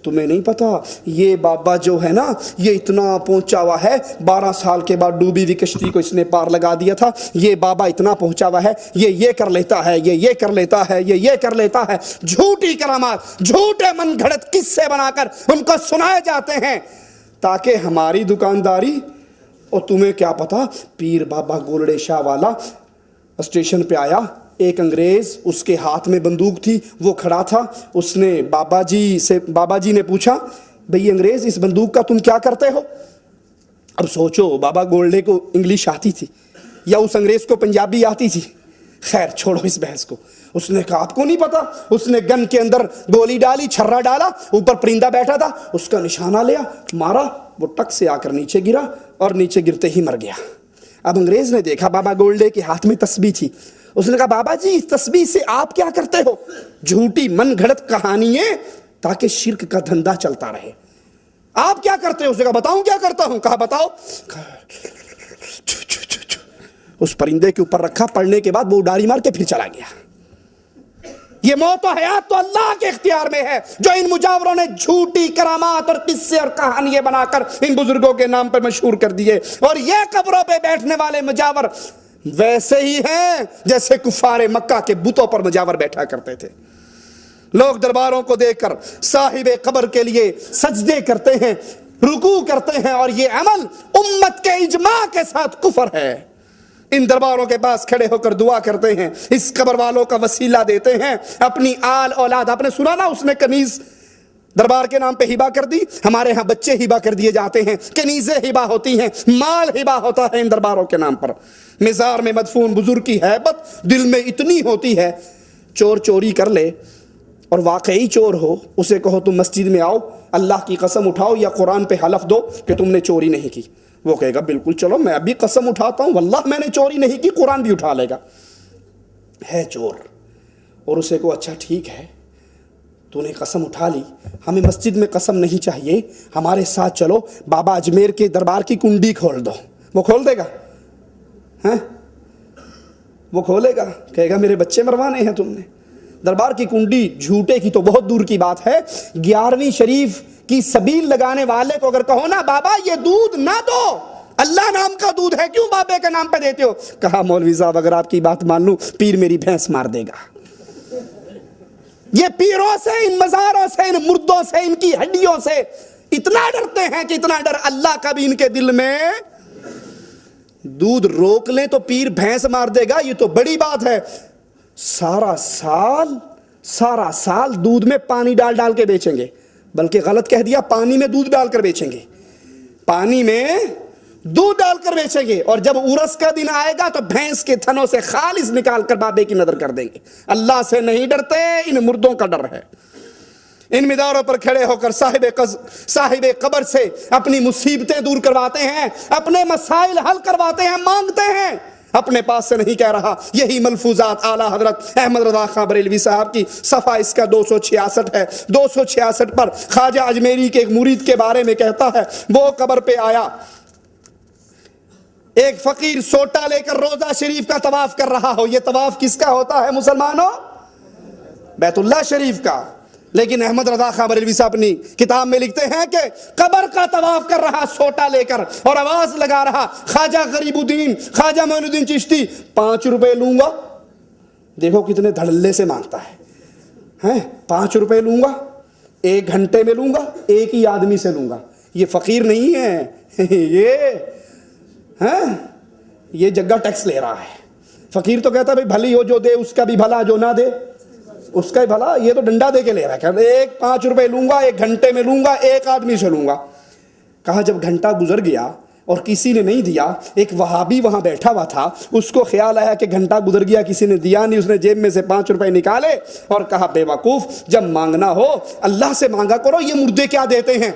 تمہیں نہیں پتا یہ بابا جو ہے نا یہ اتنا پہنچا ہوا ہے، 12 سال کے بعد ڈوبی ہوئی کشتی کو اس نے پار لگا دیا تھا، یہ بابا اتنا پہنچا ہوا ہے، یہ کر لیتا ہے، یہ کر لیتا ہے، یہ کر لیتا ہے۔ جھوٹی کرامات، جھوٹے من گھڑت قصے بنا کر ان کو سنائے جاتے ہیں تاکہ ہماری دکانداری۔ اور تمہیں کیا پتا پیر بابا گولڑے شاہ والا اسٹیشن پہ آیا، ایک انگریز اس کے ہاتھ میں بندوق تھی، وہ کھڑا تھا، اس نے بابا جی نے پوچھا بھئی انگریز اس بندوق کا تم کیا کرتے ہو؟ اب سوچو بابا گولڑے کو انگلش آتی تھی یا اس انگریز کو پنجابی آتی تھی؟ خیر چھوڑو اس بحث کو۔ اس نے کہا آپ کو نہیں پتا، اس نے گن کے اندر گولی ڈالی، چھرا ڈالا، اوپر پرندہ بیٹھا تھا، اس کا نشانہ لیا، مارا، وہ ٹک سے آ کر نیچے گرا اور نیچے گرتے ہی مر گیا۔ اب انگریز نے دیکھا بابا گولڈے کے ہاتھ میں تسبیح تھی، اس نے کہا بابا جی اس تسبیح سے آپ کیا کرتے ہو؟ جھوٹی من گھڑت کہانیاں تاکہ شرک کا دھندا چلتا رہے۔ آپ کیا کرتے ہو؟ اس نے کہا بتاؤں کیا کرتا ہوں؟ کہا بتاؤ۔ اس پرندے کے اوپر رکھا، پڑھنے کے بعد وہ اڈاری مار کے پھر چلا گیا۔ یہ موت و حیات تو اللہ کے اختیار میں ہے، جو ان مجاوروں نے جھوٹی کرامات اور قصے اور کہانیاں بنا کر ان بزرگوں کے نام پر مشہور کر دیے۔ اور یہ قبروں پہ بیٹھنے والے مجاور ویسے ہی ہیں جیسے کفار مکہ کے بتوں پر مجاور بیٹھا کرتے تھے۔ لوگ درباروں کو دیکھ کر صاحب قبر کے لیے سجدے کرتے ہیں، رکوع کرتے ہیں، اور یہ عمل امت کے اجماع کے ساتھ کفر ہے۔ ان درباروں کے پاس کھڑے ہو کر دعا کرتے ہیں، اس قبر والوں کا وسیلہ دیتے ہیں، اپنی آل اولاد۔ آپ نے سنا نا اس نے کنیز دربار کے نام پہ ہبا کر دی، ہمارے ہاں بچے ہبا کر دیے جاتے ہیں، کنیزیں ہبا ہوتی ہیں، مال ہبا ہوتا ہے ان درباروں کے نام پر۔ مزار میں مدفون بزرگ کی ہیبت دل میں اتنی ہوتی ہے، چور چوری کر لے اور واقعی چور ہو، اسے کہو تم مسجد میں آؤ، اللہ کی قسم اٹھاؤ یا قرآن پہ حلف دو کہ تم نے چوری نہیں کی، وہ کہے گا بالکل چلو میں ابھی قسم اٹھاتا ہوں واللہ میں نے چوری نہیں کی، قرآن بھی اٹھا لے گا، ہے چور۔ اور اسے کو اچھا ٹھیک ہے تو نے قسم اٹھا لی، ہمیں مسجد میں قسم نہیں چاہیے، ہمارے ساتھ چلو بابا اجمیر کے دربار کی کنڈی کھول دو۔ وہ کھول دے گا؟ ہیں وہ کھولے گا؟ کہے گا میرے بچے مروانے ہیں تم نے۔ دربار کی کنڈی جھوٹے کی تو بہت دور کی بات ہے، 11ویں شریف کی سبیل لگانے والے کو اگر کہو نا بابا یہ دودھ نہ دو، اللہ نام کا دودھ ہے، کیوں بابے کے نام پہ دیتے ہو؟ کہا مولوی صاحب اگر آپ کی بات مان لوں پیر میری بھینس مار دے گا۔ یہ پیروں سے، ان مزاروں سے، ان مردوں سے، ان کی ہڈیوں سے اتنا ڈرتے ہیں کہ اتنا ڈر اللہ کا بھی ان کے دل میں۔ دودھ روک لیں تو پیر بھینس مار دے گا، یہ تو بڑی بات ہے۔ سارا سال دودھ میں پانی ڈال ڈال کے بیچیں گے، بلکہ غلط کہہ دیا، پانی میں دودھ ڈال کر بیچیں گے، پانی میں دودھ ڈال کر بیچیں گے، اور جب عرس کا دن آئے گا تو بھینس کے تھنوں سے خالص نکال کر بابے کی نظر کر دیں گے۔ اللہ سے نہیں ڈرتے، ان مردوں کا ڈر ہے۔ ان مداروں پر کھڑے ہو کر صاحب قبر سے اپنی مصیبتیں دور کرواتے ہیں، اپنے مسائل حل کرواتے ہیں، مانگتے ہیں، اپنے پاس سے نہیں کہہ رہا۔ یہی ملفوظات اعلیٰ حضرت احمد رضا خاں بریلوی صاحب کی صفحہ اس کا 266 ہے۔ 266 پر خواجہ اجمیری کے ایک مرید کے بارے میں کہتا ہے، وہ قبر پہ آیا، ایک فقیر سوٹا لے کر روزہ شریف کا طواف کر رہا ہو، یہ طواف کس کا ہوتا ہے مسلمانوں؟ بیت اللہ شریف کا۔ لیکن احمد رضا خان بریلوی صاحب اپنی کتاب میں لکھتے ہیں کہ قبر کا طواف کر رہا سوٹا لے کر اور آواز لگا رہا، خواجہ غریب الدین، خواجہ معین الدین چشتی، 5 روپے لوں گا۔ دیکھو کتنے دھڑلے سے مانگتا ہے، 5 روپے لوں گا، 1 گھنٹے میں لوں گا، ایک ہی آدمی سے لوں گا۔ یہ فقیر نہیں ہے، یہ جگہ ٹیکس لے رہا ہے۔ فقیر تو کہتا ہے بھائی بھلی ہو جو دے اس کا بھی بھلا، جو نہ دے اس کا ہی بھلا۔ یہ تو ڈنڈا دے کے لے رہا ہے، کہتا ہے 5 روپے لوں گا، 1 گھنٹے میں لوں گا، ایک آدمی سے لوں گا۔ کہا جب گھنٹہ گزر گیا اور کسی نے نہیں دیا، ایک وہابی وہاں بیٹھا ہوا تھا، اس کو خیال آیا کہ گھنٹہ گزر گیا کسی نے دیا نہیں، اس نے جیب میں سے 5 روپے نکالے اور کہا بے وقوف، جب مانگنا ہو اللہ سے مانگا کرو، یہ مردے کیا دیتے ہیں۔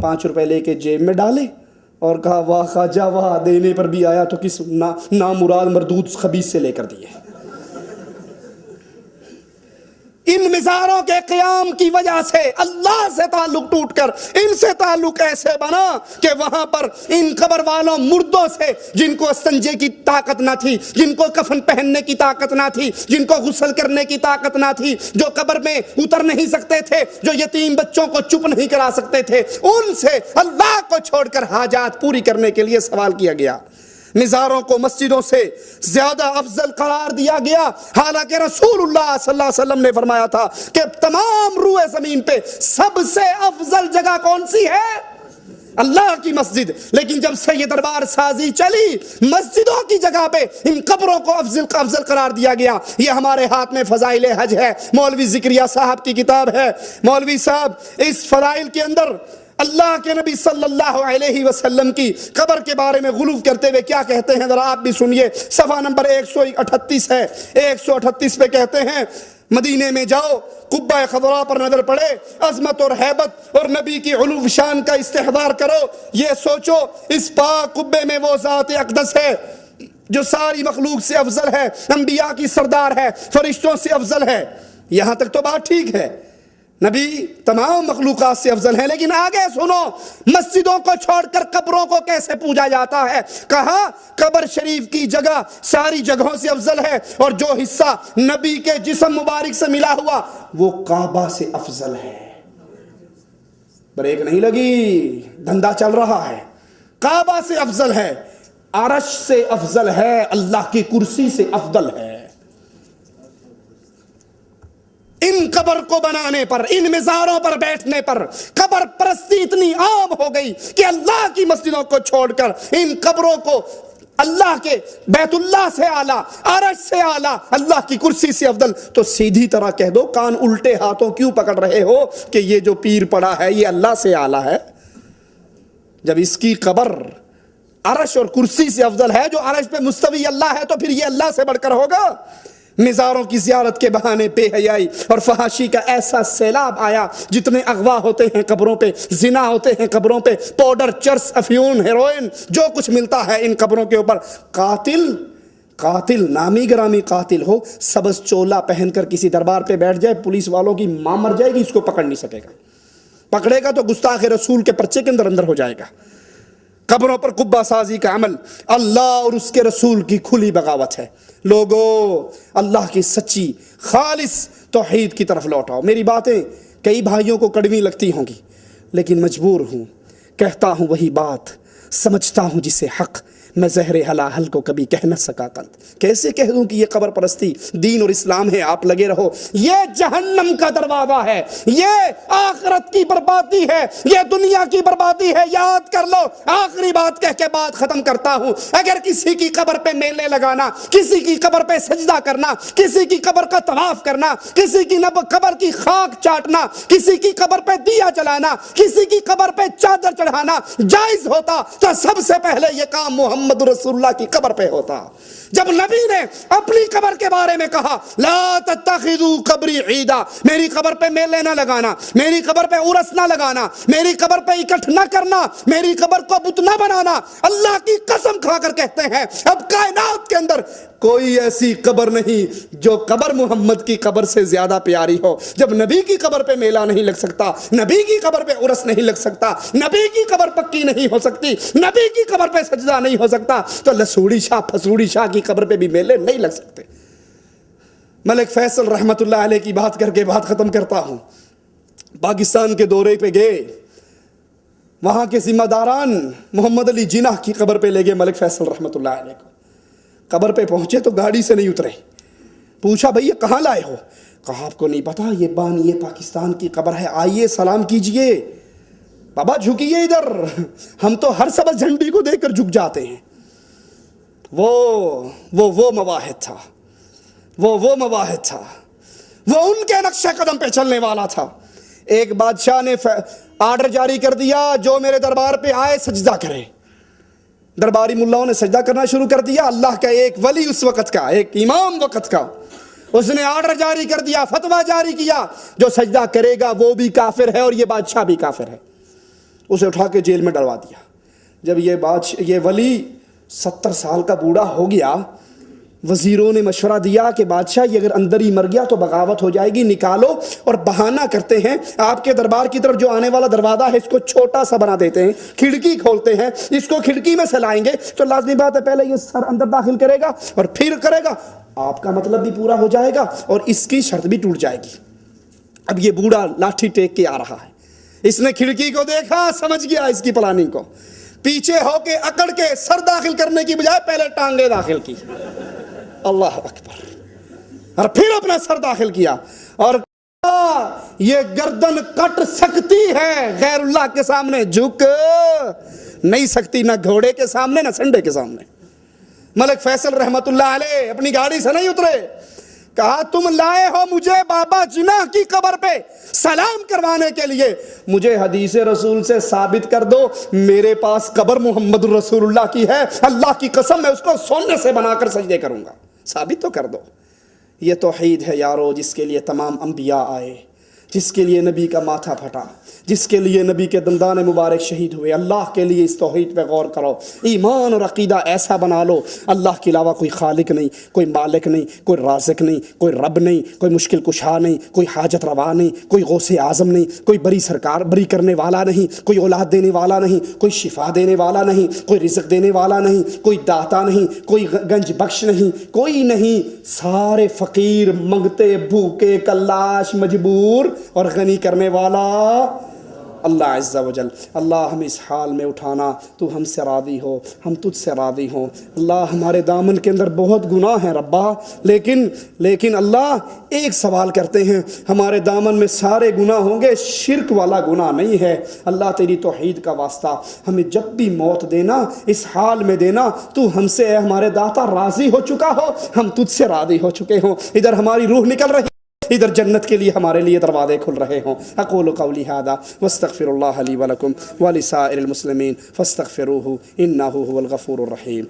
5 روپے لے کے جیب میں ڈالے اور کہا واہ خواجہ واہ، دینے پر بھی آیا تو کس نامراد مردود خبیث سے لے کر دیے۔ ان مزاروں کے قیام کی وجہ سے اللہ سے تعلق ٹوٹ کر ان سے تعلق ایسے بنا کہ وہاں پر ان قبر والوں مردوں سے، جن کو استنجے کی طاقت نہ تھی، جن کو کفن پہننے کی طاقت نہ تھی، جن کو غسل کرنے کی طاقت نہ تھی، جو قبر میں اتر نہیں سکتے تھے، جو یتیم بچوں کو چپ نہیں کرا سکتے تھے، ان سے اللہ کو چھوڑ کر حاجات پوری کرنے کے لیے سوال کیا گیا۔ مزاروں کو مسجدوں سے زیادہ افضل قرار دیا گیا، حالانکہ رسول اللہ صلی اللہ علیہ وسلم نے فرمایا تھا کہ تمام روئے زمین پہ سب سے افضل جگہ کون سی ہے؟ اللہ کی مسجد۔ لیکن جب سے یہ دربار سازی چلی، مسجدوں کی جگہ پہ ان قبروں کو افضل قرار دیا گیا۔ یہ ہمارے ہاتھ میں فضائل حج ہے، مولوی ذکریہ صاحب کی کتاب ہے۔ مولوی صاحب اس فضائل کے اندر اللہ کے نبی صلی اللہ علیہ وسلم کی قبر کے بارے میں غلو کرتے ہوئے کیا کہتے ہیں، ذرا آپ بھی سنیے۔ صفحہ نمبر 138 ہے، 138 پہ کہتے ہیں مدینے میں جاؤ، قبہ خضراء پر نظر پڑے، عظمت اور ہیبت اور نبی کی علو شان کا استحضار کرو، یہ سوچو اس پاک قبے میں وہ ذات اقدس ہے جو ساری مخلوق سے افضل ہے، انبیاء کی سردار ہے، فرشتوں سے افضل ہے۔ یہاں تک تو بات ٹھیک ہے، نبی تمام مخلوقات سے افضل ہیں، لیکن آگے سنو، مسجدوں کو چھوڑ کر قبروں کو کیسے پوجا جاتا ہے۔ کہا قبر شریف کی جگہ ساری جگہوں سے افضل ہے، اور جو حصہ نبی کے جسم مبارک سے ملا ہوا وہ کعبہ سے افضل ہے۔ بریک نہیں لگی، دھندا چل رہا ہے۔ کعبہ سے افضل ہے، عرش سے افضل ہے، اللہ کی کرسی سے افضل ہے۔ ان قبر کو بنانے پر، ان مزاروں پر بیٹھنے پر قبر پرستی اتنی عام ہو گئی کہ اللہ کی مسجدوں کو چھوڑ کر ان قبروں کو اللہ کے بیت اللہ سے اعلیٰ، عرش سے اعلیٰ، اللہ کی کرسی سے افضل۔ تو سیدھی طرح کہہ دو، کان الٹے ہاتھوں کیوں پکڑ رہے ہو کہ یہ جو پیر پڑا ہے یہ اللہ سے اعلیٰ ہے؟ جب اس کی قبر عرش اور کرسی سے افضل ہے، جو عرش پہ مستوی اللہ ہے، تو پھر یہ اللہ سے بڑھ کر ہوگا؟ مزاروں کی زیارت کے بہانے بے حیائی اور فحاشی کا ایسا سیلاب آیا، جتنے اغوا ہوتے ہیں قبروں پہ، زنا ہوتے ہیں قبروں پہ، پاؤڈر، چرس، افیون، ہیروئن، جو کچھ ملتا ہے ان قبروں کے اوپر۔ قاتل نامی گرامی قاتل ہو، سبز چولا پہن کر کسی دربار پہ بیٹھ جائے، پولیس والوں کی ماں مر جائے گی، اس کو پکڑ نہیں سکے گا، پکڑے گا تو گستاخ رسول کے پرچے کے اندر ہو جائے گا۔ قبروں پر قبہ سازی کا عمل اللہ اور اس کے رسول کی کھلی بغاوت ہے۔ لوگو اللہ کی سچی خالص توحید کی طرف لوٹاؤ۔ میری باتیں کئی بھائیوں کو کڑوی لگتی ہوں گی، لیکن مجبور ہوں، کہتا ہوں وہی بات، سمجھتا ہوں جسے حق، میں زہر حلاحل کو کبھی کہہ نہ سکا قلب۔ کیسے کہہ دوں کہ یہ قبر پرستی دین اور اسلام ہے؟ آپ لگے رہو، یہ جہنم کا دروازہ ہے، یہ آخرت کی بربادی ہے، یہ دنیا کی بربادی ہے۔ یاد کر لو، آخری بات کہہ کے بات ختم کرتا ہوں، اگر کسی کی قبر پہ میلے لگانا، کسی کی قبر پہ سجدہ کرنا، کسی کی قبر کا طواف کرنا، کسی کی قبر کی خاک چاٹنا، کسی کی قبر پہ دیا جلانا، کسی کی قبر پہ چادر چڑھانا جائز ہوتا تو سب سے پہلے یہ کام محمد رسول اللہ کی قبر پہ ہوتا۔ جب نبی نے اپنی قبر کے بارے میں کہا لا تتخذوا قبری عیدا، میری قبر پہ میلے نہ لگانا، میری قبر پہ عرس نہ لگانا، میری قبر پہ اکٹھ نہ کرنا، میری قبر کو بت نہ بنانا، اللہ کی قسم کھا کر کہتے ہیں اب کائنات کے اندر کوئی ایسی قبر نہیں جو قبر محمد کی قبر سے زیادہ پیاری ہو۔ جب نبی کی قبر پہ میلہ نہیں لگ سکتا، نبی کی قبر پہ عرس نہیں لگ سکتا، نبی کی قبر پکی نہیں ہو سکتی، نبی کی قبر پہ سجدہ نہیں ہو سکتا تو لسوڑی شاہ پھسوڑی شاہ کی قبر پہ بھی میلے نہیں لگ سکتے۔ ملک فیصل رحمت اللہ علیہ کی بات کر کے بات ختم کرتا ہوں۔ پاکستان کے دورے پہ گئے، وہاں کے ذمہ داران محمد علی جناح کی قبر پہ لے گئے ملک فیصل رحمت اللہ علیہ کو۔ قبر پہ پہنچے تو گاڑی سے نہیں اترے، پوچھا بھئی یہ کہاں لائے ہو؟ کہا آپ کو نہیں پتا یہ بانی پاکستان کی قبر ہے، آئیے سلام کیجئے۔ بابا جھکیے ادھر، ہم تو ہر سبز جھنڈی کو دیکھ کر جھک جاتے ہیں۔ وہ مواحد تھا، وہ مواحد تھا، وہ ان کے نقش قدم پہ چلنے والا تھا۔ ایک بادشاہ نے آرڈر جاری کر دیا جو میرے دربار پہ آئے سجدہ کرے۔ درباری ملاؤں نے سجدہ کرنا شروع کر دیا۔ اللہ کا ایک ولی اس وقت کا، ایک امام وقت کا، اس نے آرڈر جاری کر دیا، فتویٰ جاری کیا، جو سجدہ کرے گا وہ بھی کافر ہے اور یہ بادشاہ بھی کافر ہے۔ اسے اٹھا کے جیل میں ڈلوا دیا۔ جب یہ ولی 70 سال کا بوڑھا ہو گیا، وزیروں نے مشورہ دیا کہ بادشاہ یہ اگر اندر ہی مر گیا تو بغاوت ہو جائے گی، نکالو، اور بہانہ کرتے ہیں آپ کے دربار کی طرف جو آنے والا دروازہ ہے اس کو چھوٹا سا بنا دیتے ہیں، کھڑکی کھولتے ہیں، اس کو کھڑکی میں سے لائیں گے تو لازمی بات ہے پہلے یہ سر اندر داخل کرے گا اور پھر کرے گا، آپ کا مطلب بھی پورا ہو جائے گا اور اس کی شرط بھی ٹوٹ جائے گی۔ اب یہ بوڑھا لاٹھی ٹیک کے آ رہا ہے، اس نے کھڑکی کو دیکھا، سمجھ گیا اس کی پلاننگ کو، پیچھے ہو کے اکڑ کے سر داخل کرنے کی بجائے پہلے ٹانگیں داخل کی، اللہ اکبر، اور پھر اپنا سر داخل کیا اور کہا یہ گردن کٹ سکتی ہے، غیر اللہ کے سامنے جھک نہیں سکتی، نہ گھوڑے کے سامنے نہ سنڈے کے سامنے۔ ملک فیصل رحمت اللہ علیہ اپنی گاڑی سے نہیں اترے، کہا تم لائے ہو مجھے بابا جناح کی قبر پہ سلام کروانے کے لیے، مجھے حدیث رسول سے ثابت کر دو، میرے پاس قبر محمد رسول اللہ کی ہے، اللہ کی قسم میں اس کو سونے سے بنا کر سجدے کروں گا، ثابت تو کر دو۔ یہ توحید ہے یارو، جس کے لیے تمام انبیاء آئے، جس کے لیے نبی کا ماتھا پھٹا، جس کے لیے نبی کے دندان مبارک شہید ہوئے۔ اللہ کے لیے اس توحید پہ غور کرو، ایمان اور عقیدہ ایسا بنا لو، اللہ کے علاوہ کوئی خالق نہیں، کوئی مالک نہیں، کوئی رازق نہیں، کوئی رب نہیں، کوئی مشکل کشا نہیں، کوئی حاجت روا نہیں، کوئی غوث اعظم نہیں، کوئی بری سرکار بری کرنے والا نہیں، کوئی اولاد دینے والا نہیں، کوئی شفا دینے والا نہیں، کوئی رزق دینے والا نہیں، کوئی داتا نہیں، کوئی گنج بخش نہیں، کوئی نہیں، سارے فقیر، منگتے، بھوکے، کلاش، مجبور اور غنی کرنے والا اللہ عز و جل۔ اللہ ہم اس حال میں اٹھانا، تو ہم سے راضی ہو، ہم تجھ سے راضی ہوں۔ اللہ ہمارے دامن کے اندر بہت گناہ ہیں ربا، لیکن اللہ ایک سوال کرتے ہیں، ہمارے دامن میں سارے گناہ ہوں گے، شرک والا گناہ نہیں ہے۔ اللہ تیری توحید کا واسطہ ہمیں جب بھی موت دینا اس حال میں دینا، تو ہم سے اے ہمارے داتا راضی ہو چکا ہو، ہم تجھ سے راضی ہو چکے ہوں، ادھر ہماری روح نکل رہی، ادھر جنت کے لیے ہمارے لیے دروازے کھل رہے ہوں۔ اقول قولی ھذا واستغفر اللہ لی ولکم ولسائر المسلمین فاستغفروہ انہ ھو الغفور الرحیم۔